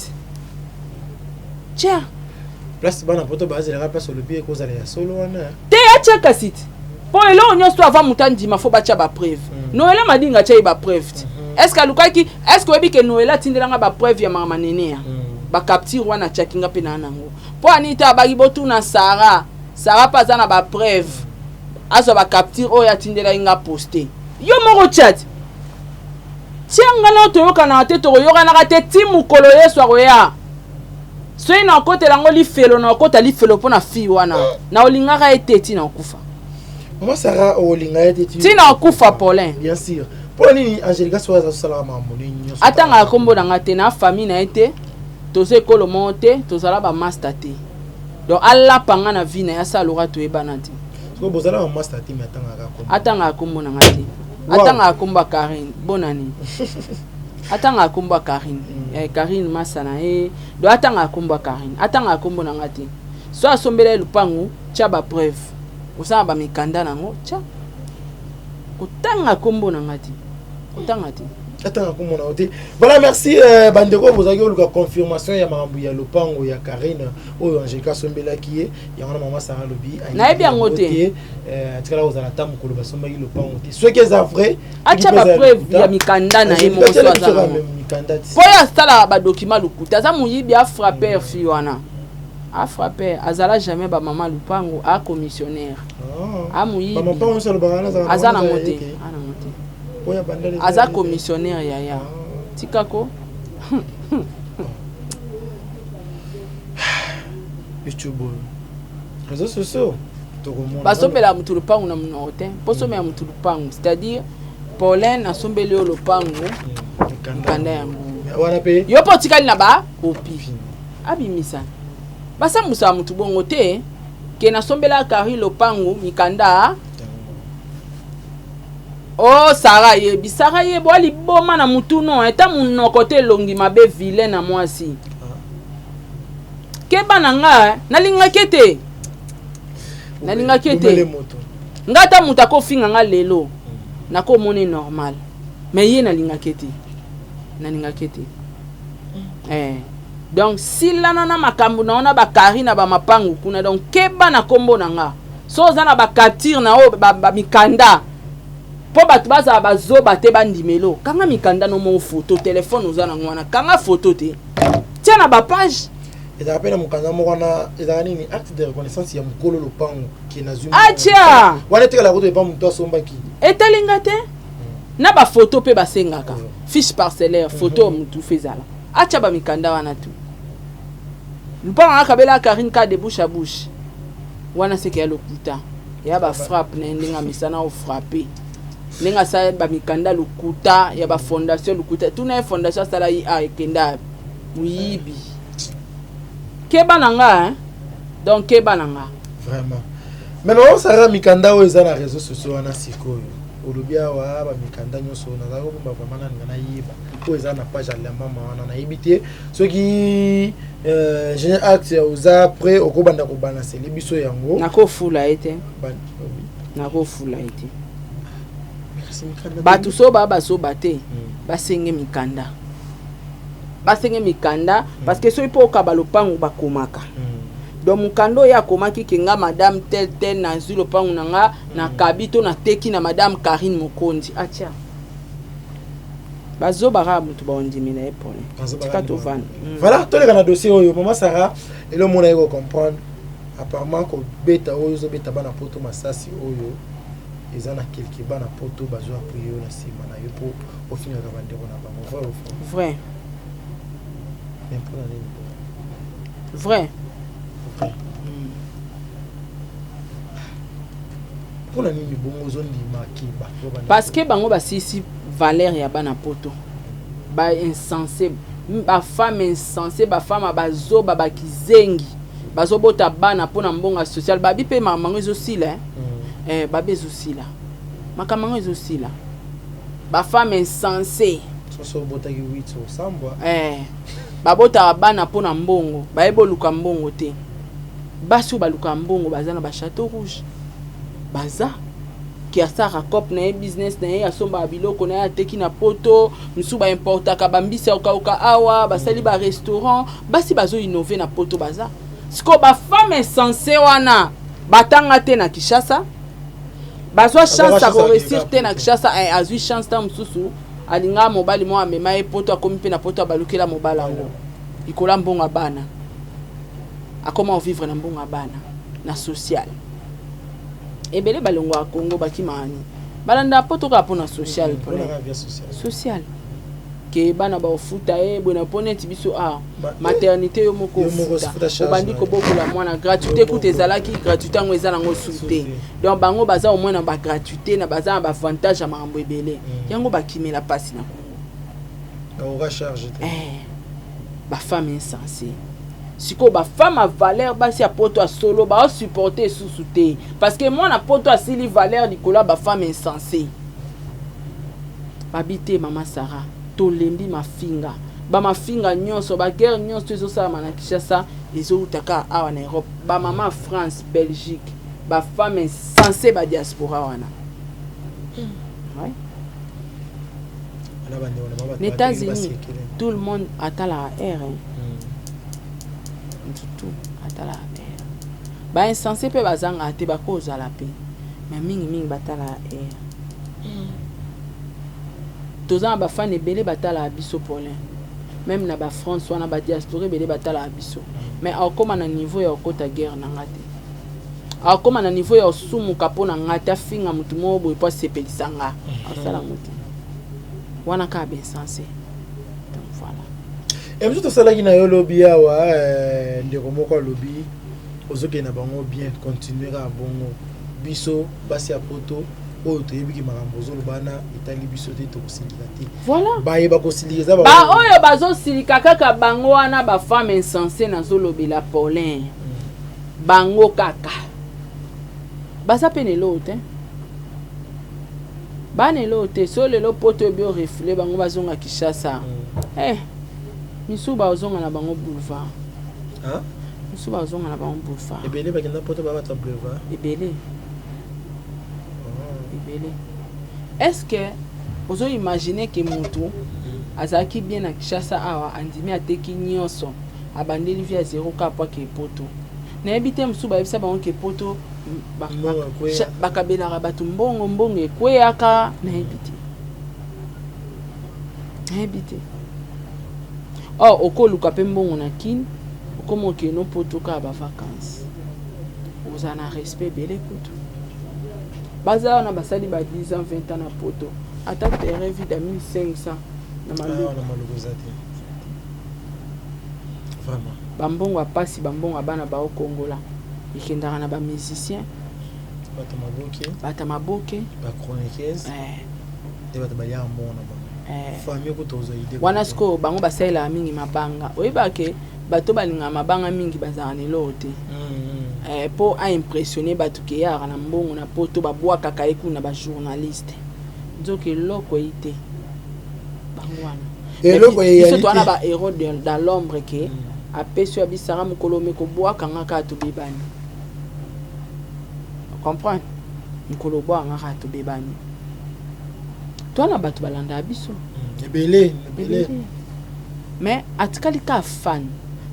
tia place bana poto base la place le pied cause ya solo wana te acha kasiti po elo onyosto avant mutandi mafo bacha ba preuve Noela madinga cha ba preuve est-ce que lukaki est-ce que webi ke Noela tindelanga ba preuve ya mama nene ya ba capture wana chakinga pe na nango po anita ba gibotu na Sarah paza na ba preuve aso ba capture oya tindela inga poster yo moko chat tianga na to yoka na te to yoka na te timu kolo yeso akoya so ina kote lango li felo na kota li felo pona fi wana na olinga ka eteti na okufa Moi Sarah olinga ete tu. Tina okufa Paulin. Bien sûr. Pour nini Angelica soit za sala mamoni nyonso. Atanga kombo na ngate na famille na été. Toze kolo monte, tozala ba master te. Donc alla panga na vie na ya salora to ebanati. Ko bozala ba master te mais atanga kombo na ngate. Atanga komba Karine, bonani. Atanga komba Karine. Karine masana do atanga komba Karine. Atanga kombo na ngate. So asombela lupangu, tia ba preuve. Osala ba mikanda nango, tia. Otanga kombo na ngate. Otanga te. Attends, comment on a dit. Voilà, merci Bandeko, vous avez eu la confirmation ya mambu ya lopango ya Karine ou Angelica Sombela qui est ya wana mama Sarah Lobi. Na bien ngote. Tikala vous ala tamu koloba somba lopango te. Ce qui est vrai. Acha ba preuve ya mikanda na emo so azana. Poya sala ba document lukuta za muyibi a frapper fi wana. A frapper azala jamais ba mama lopango a commissionnaire. A muyibi. Ba mama on so le bana za. Azana ngote. Ana ngote. Aza commissionnaire yaya. Tikako. YouTube. Réseaux sociaux. Basombela mutu lupangu na mnote. Posomela mutu lupangu, c'est-à-dire Paulin asombeli yo lupangu. Mikanda yango. Wana pe. Yo potikali na ba kopi. Abimisa. Basa musa mutu bongo te ke nasombela Kari lupangu mikanda. Oh Sarah ye bwali boma na mutu no eta munoko te longi mabe vilain na mwasi. Keba nanga nalinga kete. Nalinga kete. Ngata mutako finga nga lelo. Nako moni normal. Mais ye nalinga kete. Nalinga kete. Donc si la na makambu na ona ba Kari na ba mapangu kuna donc keba na kombo nanga. So zana ba katir na o ba mikanda. Po bato baza bazoba te bandimelo kanga mikanda no mo photo téléphone ozana ngwana kanga photo te tia na ba page et ça rappelle mon kanga mo wana ezana nini acte de reconnaissance ya mukolo lopango qui na zuma atia wana te la route de pas muto sombaki etelinga te na ba photo pe basengaka fiche parcellaire photo mutu fezala atia ba mikanda wana tu lupango akabela Karine ka de bouche à bouche wana c'est qu'il y a lokuta ya ba frappe na ndinga misana o frapper nenga sa ba mikanda lukuta ya ba fondation lukuta tuna fondation sala yi a ekenda muyibi keba nanga donc keba nanga vraiment mais non Sarah mikanda o eza na réseaux sociaux wana sikoyo olobia wa ba mikanda nyoso na zako ba vraiment na yiba ko eza na page ya mama wana na yibité ce qui j'ai acte oza après okobanda ko balancer les biso yango nako fula ete nako fula ete batu so basoba te basenge mikanda parce que so ipo ka lopango bakomaka donc mukando ya komaki kenga madame tel na zulu lopango nanga na kabito na teki na madame Karine Mokondi atia bazoba ra mutu baondimina epone tikato van voilà to le kana dossier oyo mama Sarah et le monde ego comprendre apparemment ko beta oyo zo beta bana poto masasi oyo ezana quelque bana poto bazo appuyer na sima na yo pour au final ka bandeko na bango vrai vrai pour la nini bongo zo ndima kiba parce que bango basisi valeur ya bana poto ba insensé ba femme insensé ba femme bazoba bakizengi bazobota bana pona mbonga social babi pe mamango ezosila babi ezosila makamanga ezosila ba femme insensé so bota ki 8 so sambwa babota bana pona mbongo bayebo luka mbongo te baso baluka mbongo bazana ba château rouge baza qui a ça rakop na business na ya somba biloko na ya teki na poto msuba importa ka bambisa oka awa basali ba restaurant basi bazo innover na poto baza siko ba femme insensé wana batanga te na Kinshasa bazo chance à réussir te na Kinshasa azui chance ta msusu alinga mobali mo amema e poto akomi pe na poto abalukela mobala ngo ikola mbonga bana a comment vivre na mbonga bana na social ebele balongo a Congo bakimani balanda poto ka pona social social ke bana ba ofuta bona pone tibiso maternité yo moko ofuta obandi ko bokola mwana gratuité coûte ezalaki gratuité ngo ezala ngo souté donc bango baza au moins na ba gratuité na baza na ba avantage ya makambo ebele yango bakimela pasi na Congo on va charger ba femme insensée siko ba femme à valeur basi ya poto a solo ba supporter sous-souté parce que moi na poto asili valeur likola ba femme insensée babite mama Sarah tolembi mafinga ba mafinga nyonso ba guerre nyonso ezosala na Kinshasa ezotaka awa na Europe ba mama France Belgique ba femme insensée ba diaspora wana ouais les États-Unis tout le monde attend la air tout attend la air ba insensé pe bazanga te ba koza la paix mais mingi batala air tozana ba fan ebele batala biso polin même na ba France wana ba diaspora ebele batala biso mais akoma na niveau ya okota guerre na ngate akoma na niveau ya osumu kapona ngate afinga mutu mobo epo sepelisanga asala mutu wana ka ben sensé donc voilà et vous tout ça qui na yo lobby awa ndeko moko lobby ozoke na bango bien continuer à bongo biso basi apoto oyo toyebiki makambo ozolobana etali biso te tokosilika te voilà bayeba kosilika ba oyo bazosilika kaka bango wana ba femme insensée nazolobela Paulin bango kaka baza pene lote bane lote so lelo poto bio reflet bango bazonga Kinshasa misuba ozonga na bango boulevard misuba ozonga na bango boulevard ebele bakenda poto ba bata boulevard ebele est-ce que vous imaginez que mutu azaki bien na Kinshasa awa andimi ateki nyonso abandeli via 0 kapwa ke poto na ebite musuba ebisa bango ke poto bakabelaka bato mbongo ekweyaka na ebite okoluka pe mbongo na kini okomoke no poto ka ba vacances oza na respect bele kutu baza na basali ba 10 ans 20 ans na poto ata terrain vide à 1500 na maloko zati vraiment bambongo apasi bambongo abana ba okongola ikendaka na ba musicien bata maboke ba chroniqueuse de bata ba ya mbona ba famille ko tozo ide wana sko bango basala mingi mabanga oyebake bato balinga mabanga mingi bazana nelote po a impressionné bato ke yara na mbongo na poto babwaka kaeku na ba journaliste nzoke loko ite bangwana eloko yeso to ana ba héros dans l'ombre ke apesio abisara mukolome ko bwaka ngaka to bebani comprendre mukolo bwa ngaka to bebani to ana bato balanda biso ebele mais atikali ka fan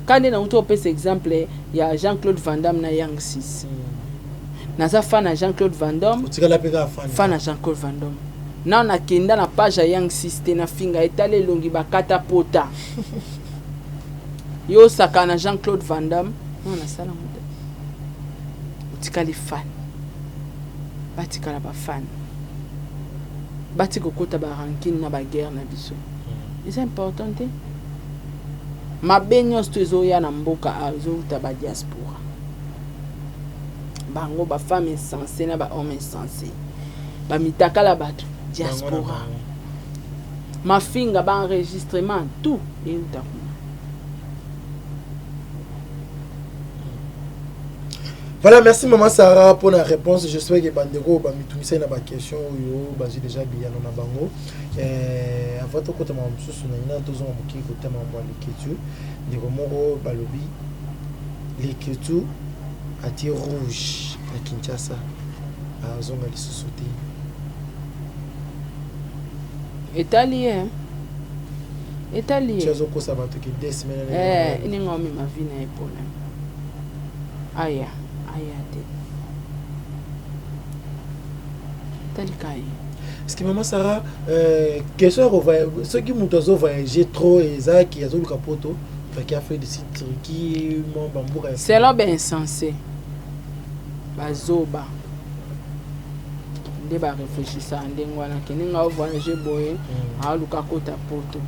quand on a pris exemple il y a Jean-Claude Van Damme na Yang 6 naza fan à Jean-Claude Van Damme fan à Jean-Claude Van Damme na on a kenda na page ya Yang 6 te na finga etale longi bakata pota yo saka na Jean-Claude Van Damme on a sala muta utikali fan batikala ba fan batiko kota ba ranking na ba guerre na biso c'est important te mabenyo stezo ya na mboka azouta ba diaspora bango ba femme insensée na ba homme insensé ba mitakala bato diaspora mafinga ba enregistrement tout et uta Voilà, merci Maman Sarah pour la réponse. J'espère que Bandego va m'utiliser dans ma question. J'ai déjà bien dans bango. Avant tout, quand on sous on a 2 ans qui côté m'envoie l'écriture. Des romans balobi l'écriture à tir rouge à Kinshasa à zone de société. Italien. Tu as encore ça va te des semaines. Il n'y a pas ma vie n'a problème. Aya. Est-ce que Maman Sarah, question ceux qui m'ont voyagé trop et ça qui a tout le capoto, qui a fait des sites qui m'ont bambou. C'est là bien insensé. Bazoba. nde ba réfléchissa ndenge wana keninga voyager boye aluka kota poto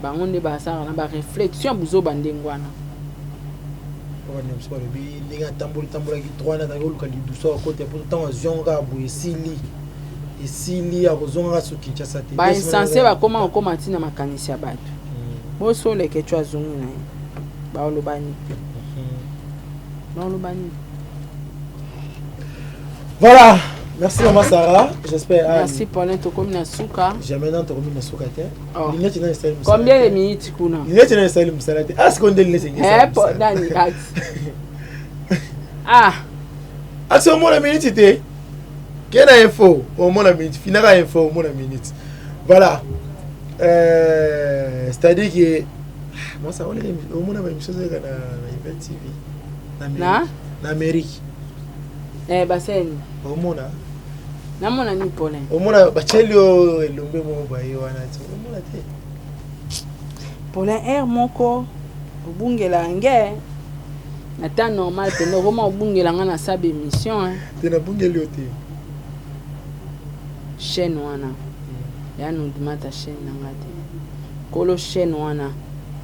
bango nde basala na ba réflexion buzoba ndenge wana on ne sait pas le bi ninga tambola ki 3 na luka li douceur côté poto tant zonga boye esili ya kozonga su Kinshasa te ba insensé ba koma tina makanisi ya bato boso le ke twa zungu na ba olobani voilà. Merci maman Sarah, j'espère. Merci Paulin, tu comme na souka. Jamais dans tu comme na souka te. Combien de minutes kuna? Linette na installer musala te. Est-ce qu'on donne les Dani Ah. Est-ce au moins la minute te? Quelle info? Au moins la minute. Finira info au moins la minute. Voilà. C'est-à-dire que moi ça on est au moins la même chose que na Yvette TV. Na Amérique. Baseni. Au moins namona ni Paulin. Au moins bachelio elombe mo baye wana ti. Au moins te. Paulin air moko obungela nge. Na temps normal te no vraiment obungela nga na sabe émission hein. Te na bungeli ote. Chaîne wana. Ya no dimata chaîne na ngate. Kolo chaîne wana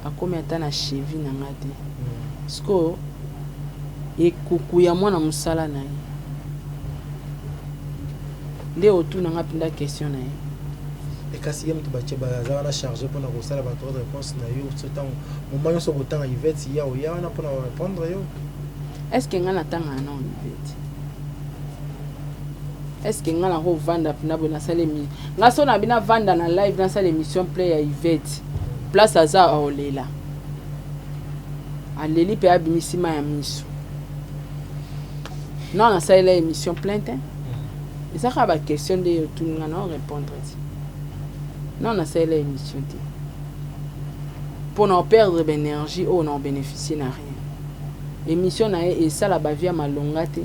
akomi ata na cheville na ngate. Sko ekuku ya mwana musala na ye. Nde otuna nga pinda question na ye. Et kasi yem to bache baza na charger pour na kosala ba droit de réponse na yo ce temps moment yo so kotanga Yvette ya o ya na pour na répondre yo. Est-ce que nga na tanga na Yvette? Est-ce que nga na ho vanda pinda bona sala mi. Nga so na bina vanda na live na sala émission play ya Yvette. Place aza olela. Aleli pe abimisima ya miso. Non, na sala émission plainte. Et ça va question de tout le monde répondre. Non, on a ça l'émission. Pour ne perdre l'énergie, on n'en bénéficie n'a rien. L'émission et ça la bavia malongate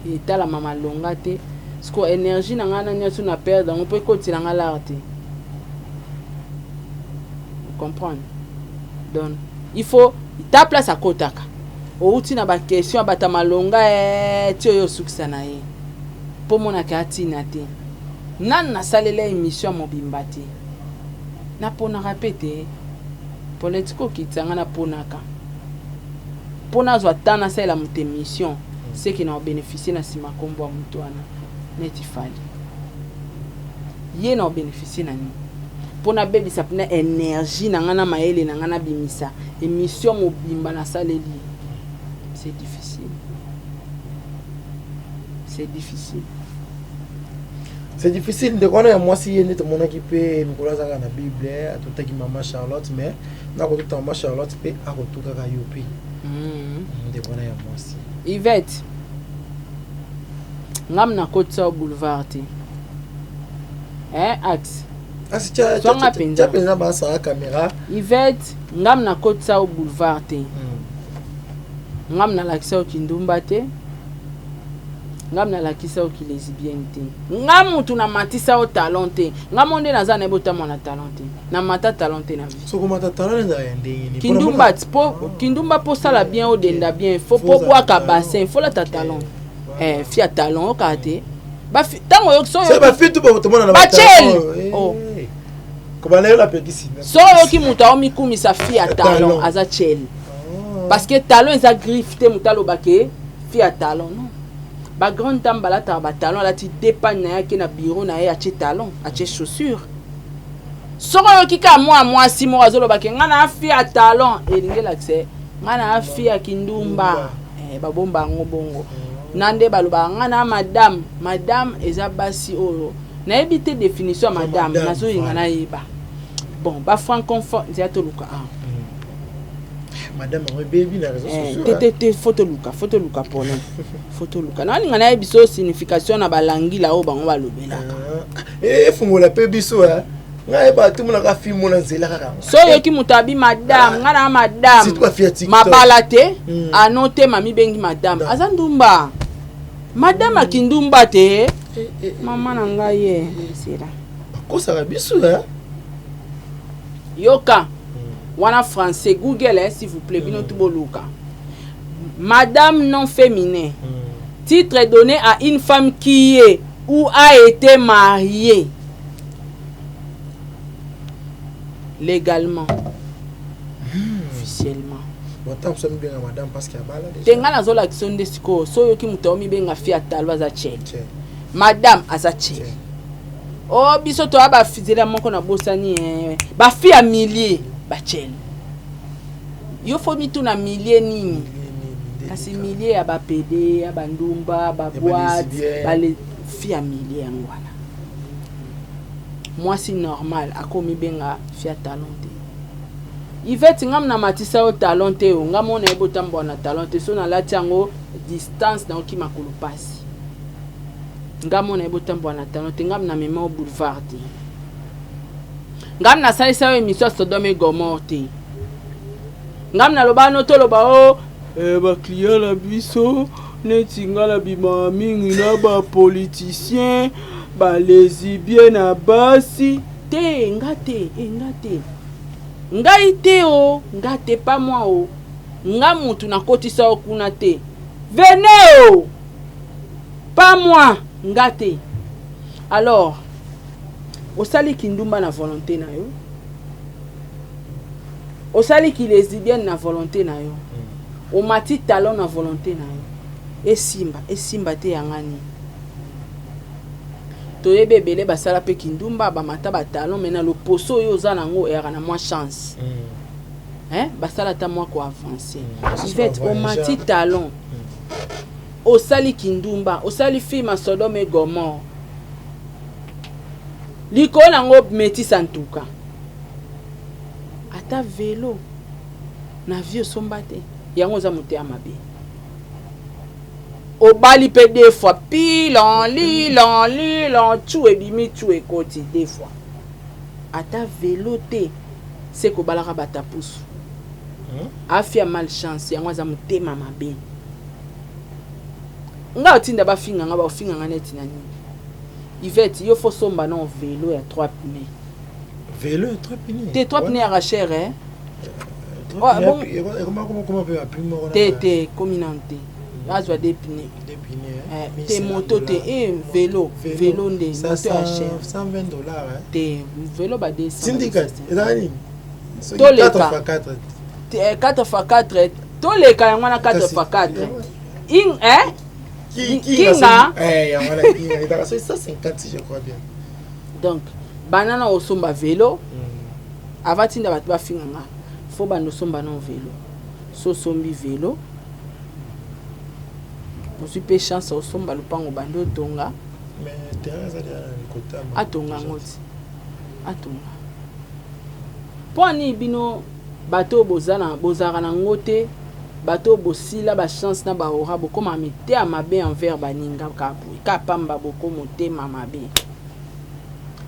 et ta la mama longate. Ce que l'énergie n'a rien sur na perdre, on peut continuer à l'arrêter. Vous comprenez? Donc, il faut ta place à Kotaka. Au outil na ba question à bata malonga tio yo succès na ye. Pour mon akati nate nan na salela émission mobimba te na pona répéter politiko kitanga na ponaka pona zo tana sala mute émission c'est qui na bénéficier na sima kombo mutu wana neti fali ye na bénéficier na ni pona bebi sa pena énergie na ngana maele na ngana bimisa émission mobimba na saleli c'est difficile. C'est difficile. C'est difficile de connaître moi si il y a tout monde qui peut Nicolas Zaka na Bible à tout qui maman Charlotte mais na ko tout maman Charlotte peut à ko tout ka yopi. De connaître moi si. Yvette. Ngam na kotsa boulevard ti. Axe. Ah si tu as na ba sa caméra. Yvette, ngam na kotsa boulevard ti. Ngam na l'accès au Kindumba te. Ngam na lakisa o ki lesbienne te. Ngam mutu na matisa o talent te. Ngam onde na za na bota mona talent te. Na mata talent te na vie. So comment ta talent na ndenge ni. Kindumba po sala bien o denda bien. Faut po boire ka bassin, faut la ta talent. Fia talent o kate. Ba tango yo so yo. C'est ba fi tout po mona na ba talent. Oh. Comment la pekisi. So yo ki muta o mikumi sa fia talent aza chel. Parce que talent eza griffe te mutalo bake fia talent non. Ba grande dame balata ba talon la ti dépanne na yake na bureau na ye a talon a chaussures soko yo kika moi si mo azolo ba ke ngana afi a talon elinge l'accès ngana afi a Kindumba ba bomba ngobongo nande baloba ngana madame eza basi oyo na ebité définition madame na so ngana yeba bon ba francophone ntia to luka Madame on baby na réseaux sociaux. Photo Luka pour nous. Photo Luka. Na ngana ya biso signification na balangi la o bango balobela. Fungola pe biso hein. Ngai ba tout mona ka film na nzela kaka. So yo ki mutabi madame, ngana madame. Si toi fia TikTok. Mabalate, anote mami bengi madame. Azandumba. Madame akindumba te. Mama na ngai ye. Sira. Ko sara biso hein. Yoka. Wana français Google s'il vous plaît bino tuboluka. Madame non féminin. Titre donné à une femme qui est ou a été marié légalement, officiellement. Madame parce qu'il y a balle déjà. Tenga na zola kisonde siko so yoki mutomi benga fi atalwa za che. Madame azache. Oh biso to aba fizela moko na bosani ba fi a millier ba chel. Yo fo mi tu na millier nini. Kasi millier aba PD, aba ndumba, aba boîte, ba le fi a millier ngwana. Moi c'est normal akomi benga fi a talenté. Yvette ngam na matisa o talenté o ngam on ebo tambo na talenté so na lati yango distance na oki makulu pasi. Ngam on ebo tambo na talenté ngam na mema o boulevard. Ngam na salisa o émission Sodome et Gomorrhe. Ngam na loba no to loba o ba client la biso neti ngala bima mingi na ba politicien ba lesbien na basi te ngate ngate. Ngai te o, nga te pas moi o. Nga mutu na kotisa o kuna te. Venez o. Pas moi, nga te. Alors, osali kindumba na volonté na yo. Osali ki lesbienne na volonté na yo. O mati talon na volonté na yo. Esimba te yangani. Toyebe bele basala pe kindumba ba mata ba talon mena le poso yo za nango era na moins chance. Basala ta moi ko avancer. Yvette o mati talon. O sali kindumba, o sali film Sodome et Gomorrhe. Liko nango meti santuka. Ata vélo na vie sombate. Yango za muté amabe. Au bali pe des fois pilon tout et bimi tout et côté des fois ata vélo te c'est ko balaka bata pousu afia malchance yango za mutema mabe nga otinda ba finga nga ba finga nga neti nani Yvette yo fo somba non vélo ya 3 pneus vélo ya 3 pneus te 3 pneus à cher comment peut appeler te communauté azwa des pneus. Tes motos, tes vélo nde moto à cher. $120. Tes vélo ba 200. Syndicat. To le 4x4. 4x4. To le ka ngwana 4x4. Kinga. C'est 150 je crois bien. Donc banana osomba vélo. Avatinda bat ba finga. Faut ba no somba non vélo. So sombi vélo. Je suis peu chance au somba lupango bando tonga mais Thérèse a atonga ngoti atonga poni bino bato bozana bozara na ngote bato bosila ba chance na ba ora bokoma mete amabe envers baninga kapu kapamba boko motema mabe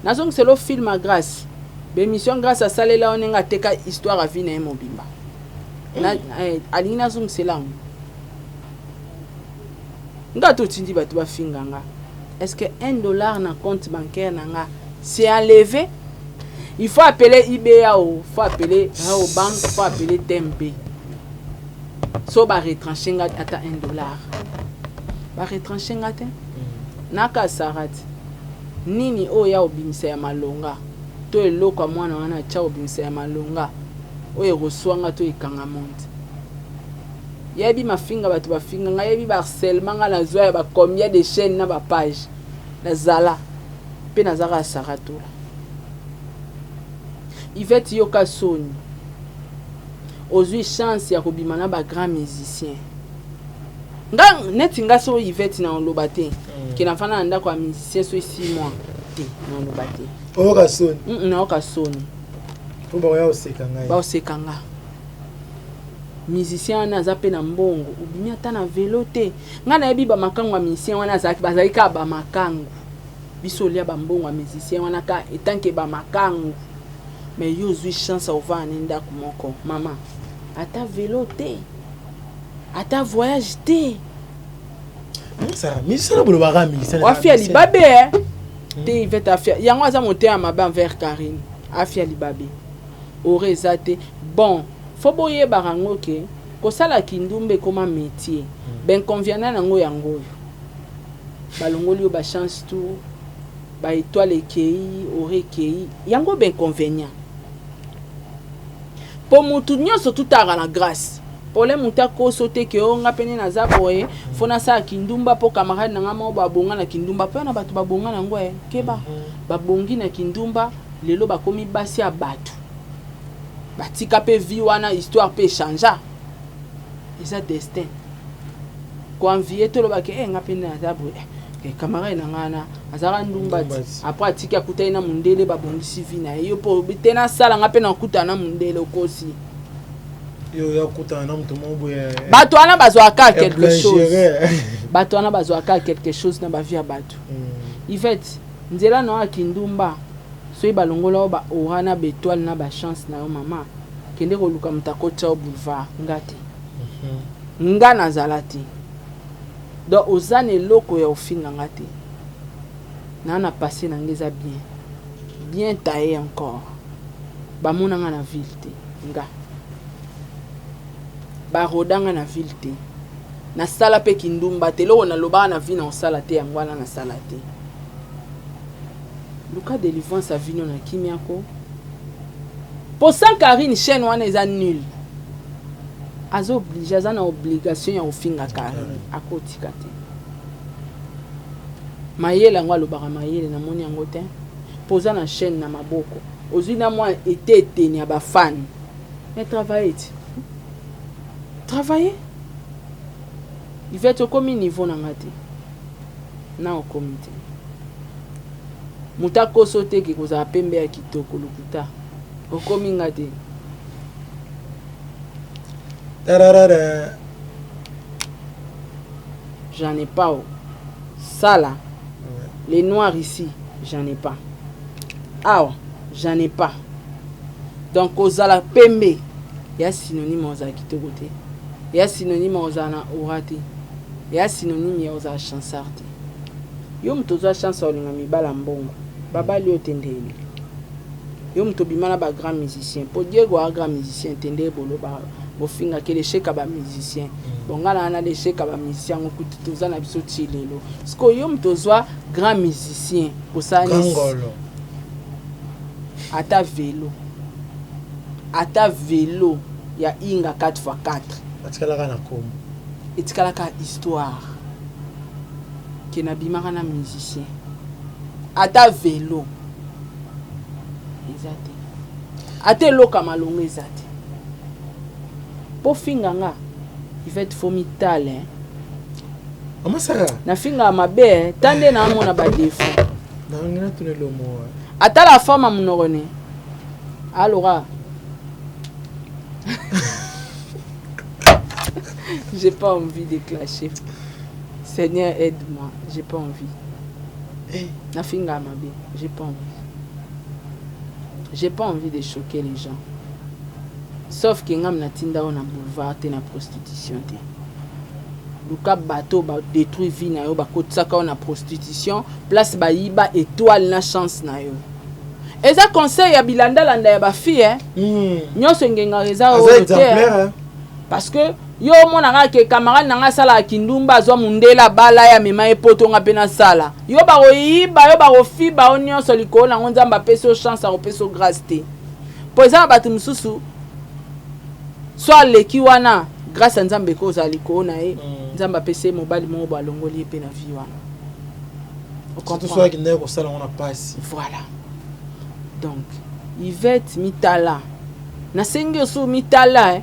nazong c'est le film à grâce bémission grâce à salela onenga teka histoire à vie na mobimba na alina zong c'est là. Est-ce que $1 na compte bancaire nanga c'est enlevé? Il faut appeler IBA ou faut appeler au banque, faut appeler TMP. So ba retrancher ngata ata $1. Ba retrancher ngata naka sarati. Nini o ya obimisa ya malonga. To eloko mwana wana cha obimisa ya malonga. O eroswanga to ikanga monde. Yebi mafinga batu bafinga nga yebi harcèlement nga na zoya ba combien de chaînes na ba page na zala pe na zaka saratola Yvette yoka soni ozui chance ya kobima na ba grand musicien nga neti nga so Yvette na lobate ki na fana nda kwa musicien so 6 mois te na lobate oka soni na oka soni po ba ya osekanga ba osekanga musicien wana aza pe na mbongo ubimi ata na vélo te nga na yebi ba makango ya musicien wana bazali ka ba makango biso lia ba mbongo ya musicien wana ka etanke ba makango mais yo zui chance ova nenda kumoko mama ata vélo te ata voyage te ça musicien na bolo ba musicien afia libabe te Yvette afia yango aza monter à mabe envers Karine afia libabe orezate bon faut boye barango ke ko sala kindumbe comme métier ben conviennent nango yango balongoli yo ba chance tout ba étoile ekei ore ekei yango ben inconvénient po mutu nyonso tutaka na grâce pole mutu akoso te ke o nga pene naza boye fona sa kindumba po camarade nanga mo babonga na kindumba pe na bato babonga na ngo keba babongi na kindumba lelo bakomi basi ya bato batika pe vie wana histoire pe changea eza destin koanvie tolobaki nga pene naza boye camarade nanga azaka ndumba après atiki akutai na mundele babongisi vie na ye yo po tena sala nga pe na kuta na mundele okosi yo yakuta na mtu mo boye bato wana bazwaka quelque chose bato wana bazwaka quelque chose na ba vie ya bato Yvette nzela na akindumba so balongola ba orana betoile na ba chance na yo mama kende ko luka mtakota au boulevard ngati nga na zalati do ozane loko ya ofinga ngati na passé na ngeza bien taillé encore ba monanga na ville te nga ba rodanga na ville te na sala pe kindumba te lo na loba na vie na sala te yangwana na sala te Luka délivrance a vino na kimiako pour ça Karine chaîne wana eza nul azo obligé aza na obligation ya ofinga Karine akotika te mayele yango alobaka mayele na moni yango te poza na chaîne na maboko ozwi na mwa eteni ya bafani mais travailler il va être comme niveau na ngati na okomi te mutako sote ki kozala pembe ya kitoko lokuta okomi ngati j'en ai pas ça là les noirs ici j'en ai pas ah j'en ai pas donc ozala pembe ya synonyme ozala kitoko te ya synonyme ozala na orate ya synonyme ya ozala chansard te yo mtu ozala chance olinga mibala mbongo babali yo tendeli yo mtu bimana ba grand musicien po Diego a grand musicien tende bolo ba bofinga ke les cheka ba musicien bongana na les cheka ba musicien okuti tozana biso chilelo sko yo mtu ozwa grand musicien osani ata vélo ya inga 4x4 atikalaka na komo etikalaka histoire ke na bimaka na musicien ata vélo ezate ate loka malongo ezate po finga nga Yvette fomitale amasaka na finga mabe tande na mona ba défaut na ngina tunelo mo ata la femme monogone alors j'ai pas envie de clasher. Seigneur, aide-moi. J'ai pas envie. Nothing à ma vie. J'ai pas envie. J'ai pas envie de choquer les gens. Sauf que ngam na tinda on a boulevard te na prostitution te. Luka bateau ba détruit vie na yo ba kotsaka on a prostitution, place ba yiba étoile na chance na yo. Eza conseil ya bilanda landa ya ba fille nyonso ngenga reza o exemplaire parce que yo mona nga ke camarade nanga sala kindumba zo mundela bala ya mema epoto nga pena sala yo ba oyiba yo ba ofiba onyoso likolo na nzamba peso chance a peso grâce te po eza batu mususu soit leki wana grâce à nzambe ko za likolo na e nzamba pese mobali mo ba longoli pe na vie wana o comprend soit ki ndeko sala on a passe voilà donc Yvette mitala na sengi so mitala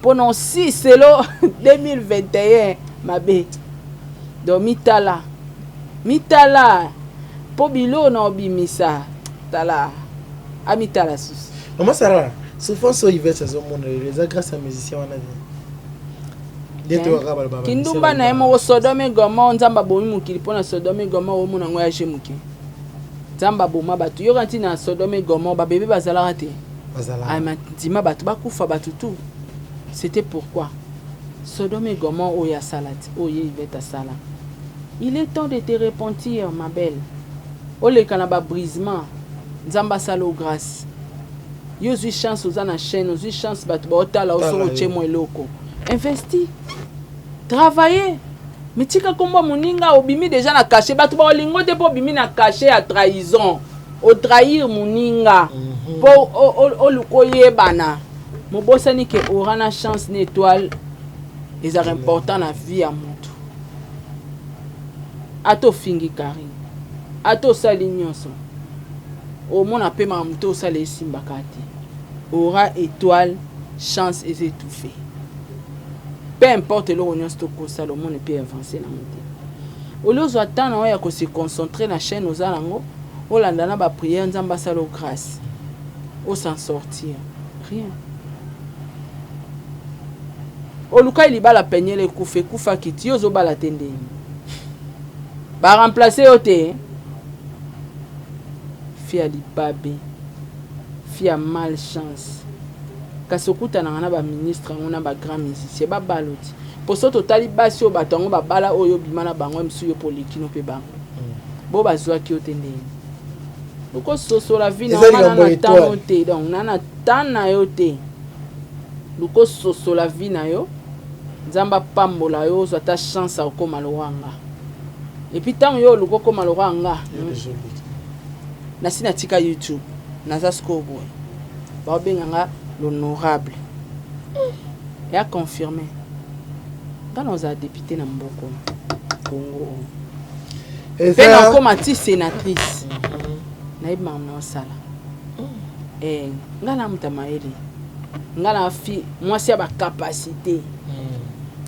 pendant 6 selo 2021 ma bête donc mitala po bilo na obimisa tala amitala sus comment ça va souvent so Yvette ça monde les grâce à musicien wana kindumba na yemo Sodome Goma nzamba bomi mukili pona Sodome Goma o mona ngoya jemuki nzamba boma batu yo kanti na Sodome Goma ba bébé bazala te bazala ay matima batu bakufa batu tout. C'était pourquoi Sodome et Gomorrhe oya salati oye Yvette sala. Il est temps de te repentir ma belle. Ole kanaba brisement nzamba salo grâce. Yo zui chance aux na chaîne, aux chance batu ba otala oso chemo eloko. Investi. Travailler. Mais tika kombo moninga obimi déjà na caché batu ba lingo te po bimi na caché à trahison o trahir moninga po o lukoye bana mo bosani ke aura na chance ni étoile les important na vie à moto ato fingi Karine ato sali nyonso au mona pe ma moto sali simba kati aura étoile chance est étouffée. Peu importe le rognon stoko ça le monde peut avancer dans monter. Au lieu d'attendre on se concentrer la chaîne aux alango, on landana ba prière nzamba salo grâce. On s'en sortir. Rien. Au luka il bala peigner les kufa kiti yo zo bala tende. Ba remplacer oté. Fia li babe. Fia malchance. Kasokuta na ba ministre ngona ba grand musicien ba baloti poso totali basi o batango ba bala oyo bimana bango msu yo polikino pe bango bo bazwa ki otende luko soso la vie na na tanote donc nana tana yote luko soso la vie na yo nzamba pambola yo zo ta chance a ko malwanga et puis tant yo luko ko malwanga na sina tika YouTube na za skobo ba benganga l'honorable et a confirmé dans nos députés na mboko Congo et ça comme anti sénatrice na ibma na sala ngala mutamaeli ngala fi moi c'est ba capacité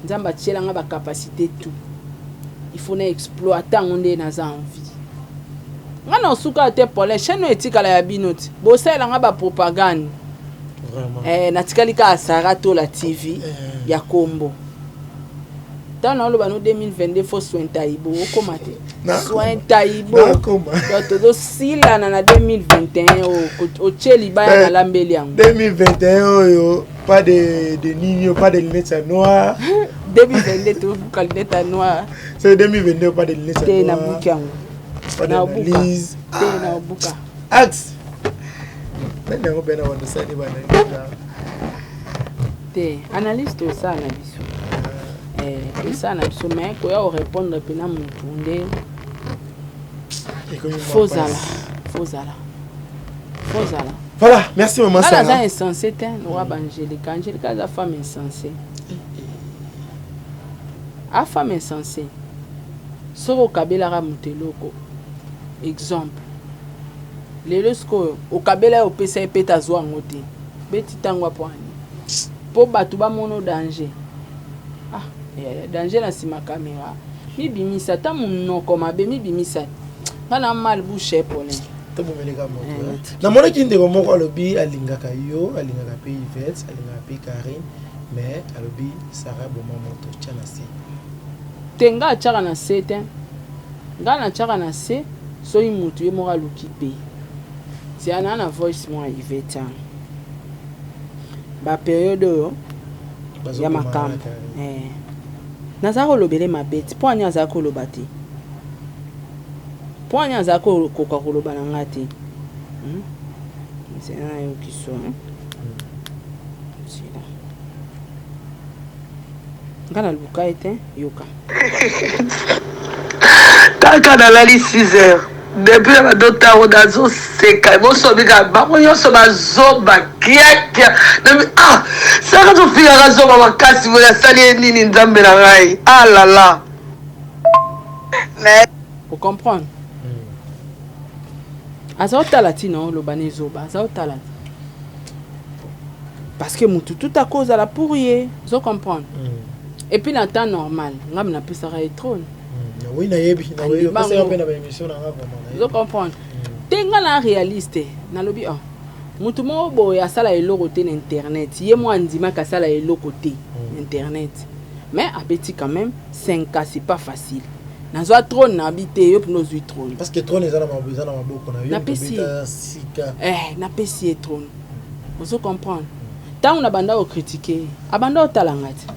nzamba tiela nga ba capacité tout il faut na exploiter ngonde na za envie ngana osuka te pour les chaînes etikala ya binoti bo sala nga ba propagande natika Sarato la TV ya Kombo tano lo bano 2022 fo soin taibo komate soin taibo to sila na 2021 o cheli baya na lambeli yango 2021 yo pas de niño pas de lunettes noires 2022 to lunettes noires c'est 2022 pas de lunettes noires na buki yango na buka na buka axe analyste au ça na biso ça na biso mais ko ya répondre pena mutunde fozala voilà merci maman ça là insensé roi Angélique la femme insensée a femme insensée soko kabela ra muteloko exemple lelo sko o kabela o pesa epeta zwa ngote beti tangwa poani po batu ba mono danger danger na sima caméra mi bimisa ta munoko mabe mi bimisa bana mal bouche pole to bomeleka moto na mona kinde ko moko alobi alingaka yo alingaka pe Yvette alingaka pe Karine mais alobi Sarah boma moto tchana si tenga tchaka na sete ngana tchaka na se so imutu ye mora lukipe c'est un voice moi Yvette ba période ya makambo nazako lobele mabeti po anya zako lobati po anya zako koka koloba na ngati c'est un yo qui sont c'est là ngana luka ete yoka kaka nalali 6 heures depuis la docteur Odazo seka bosomika bango nyonso bazoba kiakia ça quand on fait la zoba makasi vola sali nini nzambe na ngai la la pour comprendre azota latino lo bane zoba azota la parce que mutu tout à cause à la pourrier zo comprendre et puis dans temps normal ngam na pesa ra trône oui na yebi na oui parce que on a une émission na vraiment zo comprendre tenga la réaliste na lobi mutu mo bo ya sala eloko te na internet ye mo andima ka sala eloko te internet mais abeti quand même 5 ans c'est pas facile na zo trône na habité yo pno zo trône parce que trône ezana mabeza na maboko na yo na pesi sika na pesi trône vous comprendre tant on a banda o critiquer abanda o talangati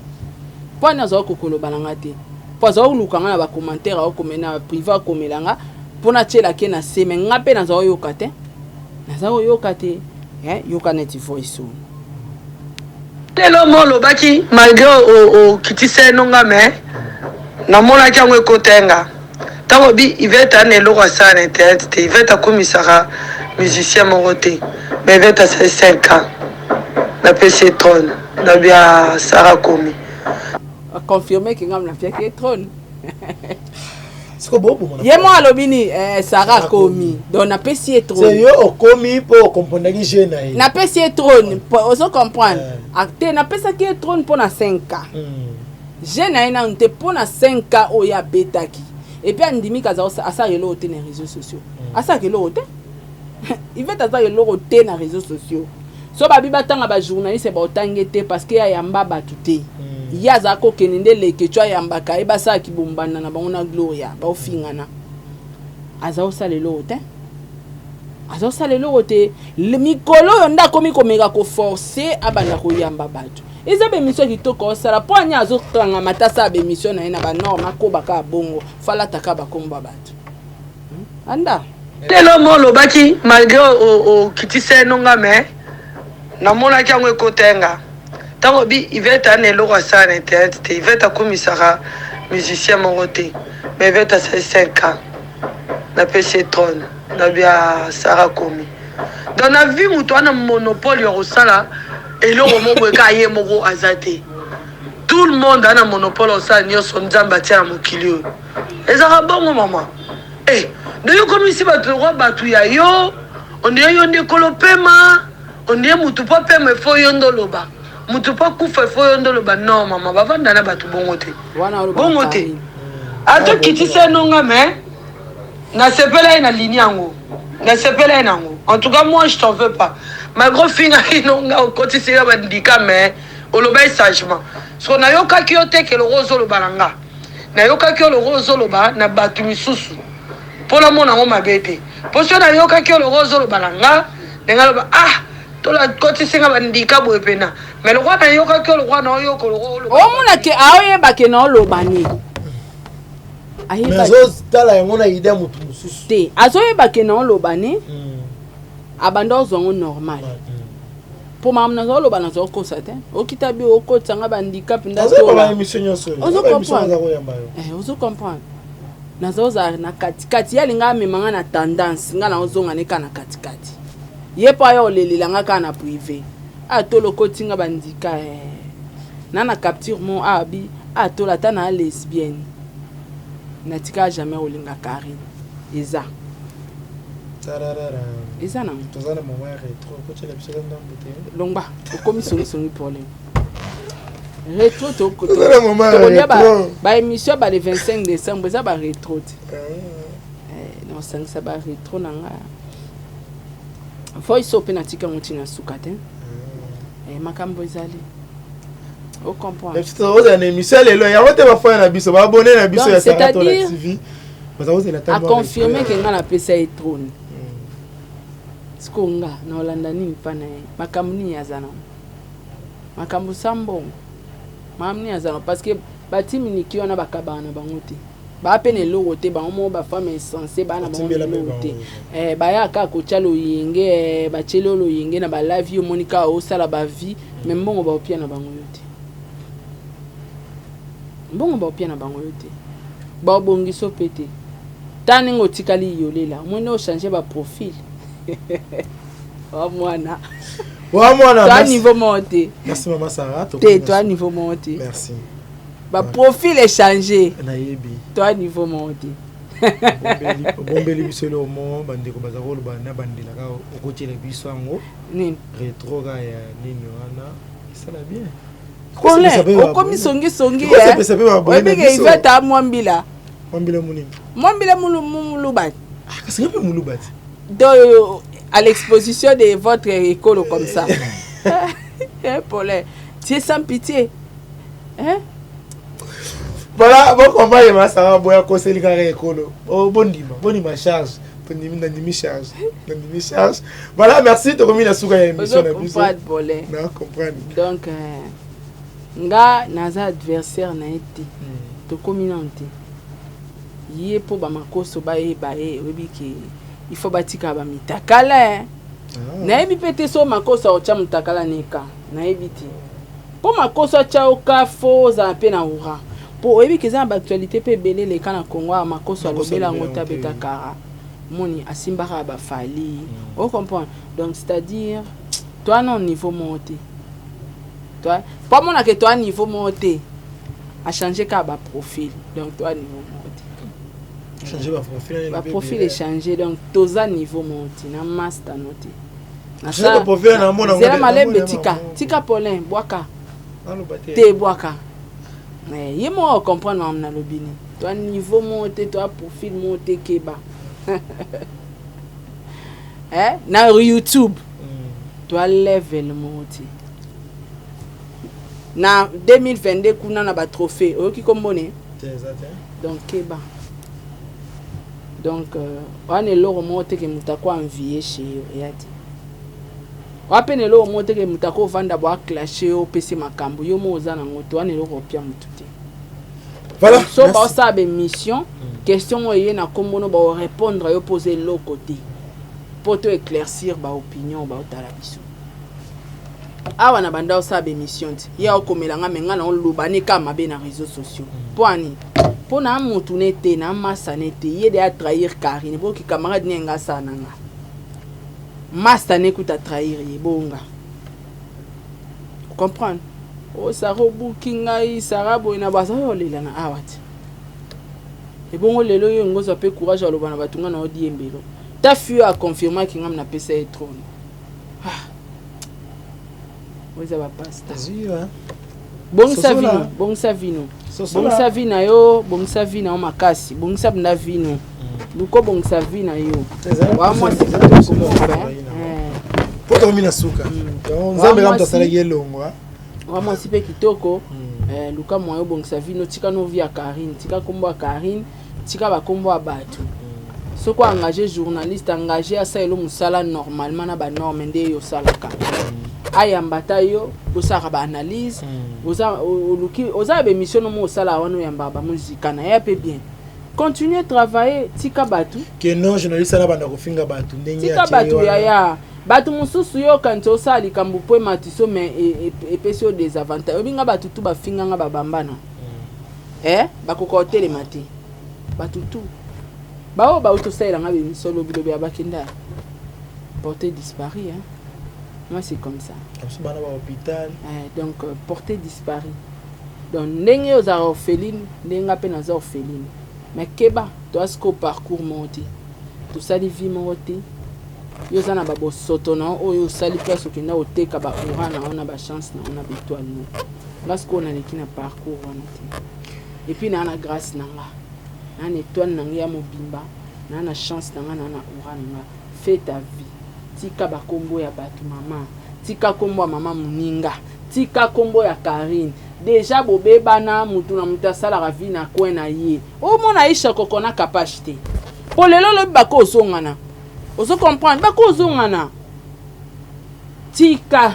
po na zo kokolo balangati po zo lukanga na ba commentaire o komena privé komelanga pona tshela ke na seme ngape na zo yoka te na zo yoka te yoka net voice telo mo lobaki malgré o kitise nonga mais namonaki yango ekotenga ntango bi ivete ana eloko asala na internet te ivete akumisaka musicien moko te mais ivete asali 5 ans napesi trône nabi ya Sarah Komi confirmé que ngam na fiaki trône ye mo alobi ni Sarah Komi donc napesi ye trône c'est yo okomi po comprendre ki jeune na ye napesi ye trône ozo comprendre te napesaki ye trône pour na 5 ans jeune na ye nanu te pour na 5 ans oyo abetaki et puis andimi kaza asala eloko te na réseaux sociaux asala eloko te ivete asala eloko te na réseaux sociaux so babi batanga bajournaliste baotangi te parce que ayamba bato te ye aza kokende nde leke tyo ayambaka ye basalaki bombanda na bango na gloria baofingana aza osala eloko te aza osala eloko te mikolo oyo nde akomi komeka koforce abanda koyamba bato eza bemission kitoko osala mpo anya azokanga matasa ya bemission na ye na banorme akobaka bongo falataka bakomba bato anda lelo mo olobaki malgré okitisa enonga me namonaki yango ekotenga ntango bi ivete ana eloko asala na internet te ivete akumisaka musicien moko te mais ivete asali 5 ans napesi ye trône nabi ya Sarah Komi donc na vi moto wana monopole ya kosala eloko moko eka ye moko aza te tout le monde ana monopole osala nyonso nzambe atia na mokili oyo ezaka bongo mama nde yo komisi bato lokwa bato ya yo ondie yo nde kolopema ondie mutu po pema efo yo ndoloba mutu po kufa efo yo ndoloba non mama bavanda na bato bongo te bongo te ato kitisa enonga me nasepela ye na lini yango nasepela ye nango en tout cas moi je t'en veux pas ma gros fille na inonga okotisika bandika me oloba changement so nayokaki yo te ke loko ozoloba na nga nayokaki yo loko ozoloba na bato misusu mpona mona yango mabe te mpo so nayokaki yo loko ozoloba na nga ndenge aloba tolakotisinga bandika boye pena mais lokwa nayokaki yo lokwa na oyoko loko omonake aoyebake na oloba ni azotala yango na ide ya motu mosusu te azoyebake na oloba ni abanda ozwango normal mpo mama naza oloba naza okosa te okita bi okotanga bandika ozo comprendre naza ozala na katikati ye alinga amemanga na tendance nga na ozonga neka na katikati ye mpo aya olelelanga kaka na privé atolokotinga bandika na na capture mo abi atola ata na lesbienne natika jamais olinga Karine eza eza nango tozana mama ya retro kotela biso ndambo te longba okomi songisongi problème retro baémission ba le 25 décembre eza ba retro te nosangisa ba retro na nga voice ope na tika ngoti na suka te makambo ezali o comprendre oza na émission lelo yango te bafanya na biso baabone na biso ya Sarato la TV a confirmer que nga na pesa ye trône siko nga na olanda nini mpa na ye makambo nini aza nango makambo sambongo makambo nini aza nango parce que batiminiki wana bakabaka na bango te bapena eloko te bango mo bafame esense bana bango eloko te bayaka kotia loyenge batieli o loyenge na balavi omonika osala bavie me mbongo baopia na bango yo te mbongo baopia na bango yo te baobongiso mpe te ta ndenge otikali yolela mwene ochange baprofile wamwana toa niveau moko te merci mama Sarah te toa niveau moko te merci baprofile échange nayebi toa niveau moko te obombeli biso elo mo bandeko baza koloba na bandelaka okotiela biso yango nini retro ka ya nini wana esala bien kole okomi songisongi oyebike iveta mwambila mwambila mulubati kasi ngapi mulubati donc à l'exposition de votre école comme ça Paulin tu es sans pitié hein voilà bon combat ya masara boya koseli ka école bonima charge nandimi charge voilà merci to komi na suka ya émission na biso na comprendre donc nga naza adversaire na ete to komi na nte ye po ba makoso ba e webiki il faut batika ba mitakala na ebi pete so makoso ocha mutakala neka na ebiti po makoso cha oka fo za pe na ura pour oyebi keza na actualité pe belé les kana Congo a makoso alobela ngota beta kara moni asimbara ba fali on comprend donc c'est-à-dire toi non niveau monté toi pas mon que toi niveau monté a changé ka ba profil donc toi niveau monté changer ba profil est changé donc toza niveau monté na master noté na ça profil na mona ngona malembe tika Paulin boaka te boaka mais il moi comprendre na lobini toi niveau monté toi profil monté keba na YouTube toi level monté na 2022 kuna na ba trophée oki kombone donc keba donc on est là monté que mutako envier chez yati wapene lo monté que mutako vanda bo clasher au PC makambo yo moza na ngoto on est là kopia mututé voilà so ba sa be mission question oye na kombono ba répondre yo poser l'autre côté pour te éclaircir ba opinion ba otala biso awa na banda sa be mission ya okomelanga menga na olubani kama be na réseaux sociaux poani pona mutu nete na masa nete yede a trahir Karine bo ki camarade nenga sananga masa ne kuta trahir ye bonga comprendre o saro bukinga i sarabo ina basa yo lela na awati et bon lelo yo ngozo pe courage alobana batunga na odiembelo ta fui a confirmer ki ngam na pesa e trône oza ba pasta bongisa vino bongisa vina yo bongisa vina o makasi bongisa bna vino luko bongisa vina yo wa moi c'est pour domina suka nzambe kamta sala yelongwa wa moi sipe kitoko luka moyo bongisa vino tika no via Karine tika kombo Karine tika ba kombo abatu soko engagé journaliste engagé à ça elo musala normalement na ba norme nde yo salaka ayambata yo osaka ba analyse oza be mission no mo sala wano yamba ba musique na ya pe bien continuer travailler tika batu que non journaliste na banda kofinga batu ndenge ya tika batu ya batu mususu yo kanto sali kambu po matiso mais et pesio des avantages obinga batu tu ba finga nga ba bambana bakokotele mati batu tu bao ba auto sala nga be misolo bilobe abakinda porté disparu hein. Moi c'est comme ça. Donc portée disparue. Donc n'engue aux orphelines, n'engue à peine aux orphelines. Mais keba, toi ce qu'au parcours monté, tout ça les vies monté. Yo zana babo sotona, o yo sali place au kina au te kaba urana, on a ba chance na on a bétoile nous. Là ce qu'on a les qui na parcours monté. Et puis na grâce nanga, na étoile nanga ya mobimba, na chance nanga na urana, fais ta vie. Tika ba kombo ya batu mama tika kombo ya mama muninga tika kombo ya Karine déjà bobeba na mutu na mutasala ravi na kwena ye o mona isha kokona capacité pour lelo lo bako zongana ozo comprendre bako zongana tika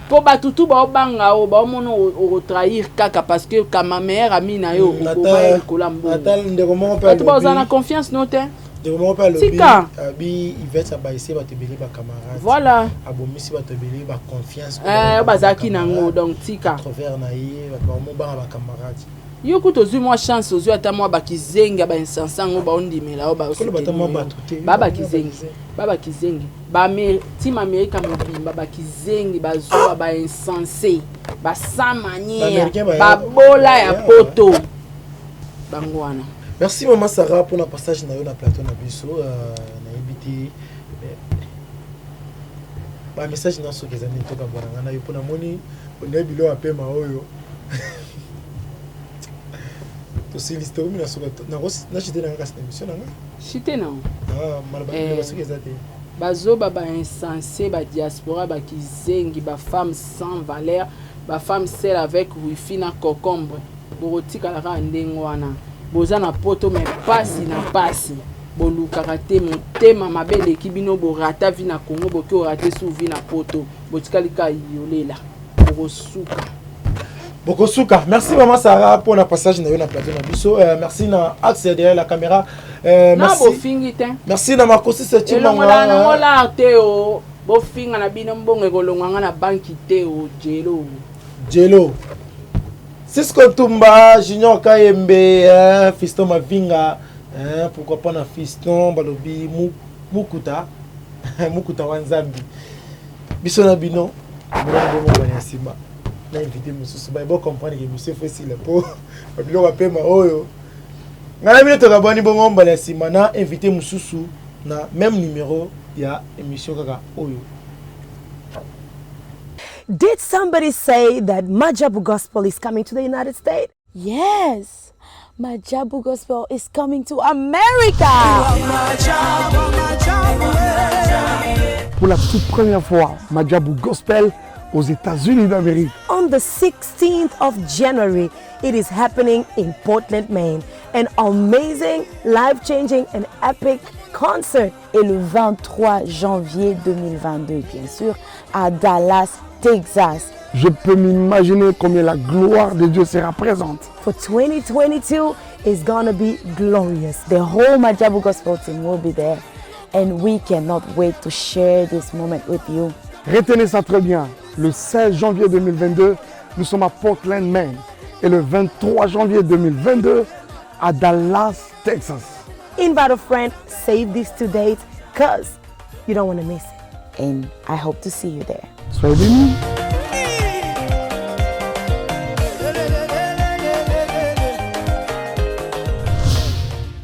po batu tu ba obanga o ba mono o trahir kaka parce que kama meilleure amie na yo o ba kolambo atal ndeko mo pa ba za confiance note Tika abi Yvette abaissé ba te belé ba camarade voilà abomisi ba te belé ba confiance bazaki nango donc tika travers na ye ba mo ba camarade yo kuto zui moi chance ozu ata moi ba kizenga ba insansango ba ondimela ba ko ba ta mo ba tuté baba kizengi ba me team America mobimba ba kizengi ba zo ba insensé ba samania ba bola ya poto bangwana. Merci Maman Sarah pour le passage na plateau na biso na ebiti ba message na so kezani to ka bwana na yo pona moni on a bilo apema oyo to si liste o mina so na chite na ngasa émission nga chite na malaba ba so kezate bazo baba insensé ba diaspora ba kizengi ba femme sans valeur ba femme seule avec wifi na concombre borotika la ka ndengwana boza na poto me pasi na pasi bolukaka te motema mabele kibino borata vi na Congo boki orate sou vi na poto botikalika yolela bokosuka. Merci Maman Sarah pour le passage na yo na plateau na biso. Merci na axe derrière la caméra. Merci na makosi setima ngala na ngola teo bo finga na bino mbonge kolonganga na banki teo jelo Cisco Tumba, Junior Kayembe, Fiston Mavinga, pourquoi pas na Fiston, Balobi, Mukuta, Mukuta Wanzambi. Bisona Bino, Sima. Na invité monsieur, ba bon comprendre que monsieur fait si le pot. Babilo rappelle ma oyo. Ngala bino to kabani bongo mbala Sima na invité mususu na même numéro ya émission kaka oyo. Did somebody say that Majabu Gospel is coming to the United States? Yes, Majabu Gospel is coming to America. Pour la toute première fois, Majabu Gospel aux États-Unis d'Amérique. On the 16th of January, it is happening in Portland, Maine. An amazing, life-changing and epic concert. Et le 23 janvier 2022, bien sûr, à Dallas, Texas. Je peux m'imaginer combien la gloire de Dieu sera présente. For 2022, it's gonna be glorious. The whole Majabu Gospel team will be there. And we cannot wait to share this moment with you. Retenez ça très bien. Le 16 janvier 2022, nous sommes à Portland, Maine. Et le 23 janvier 2022, à Dallas, Texas. Invite a friend, save these 2 dates, because you don't want to miss it. And I hope to see you there. Soyez bénis.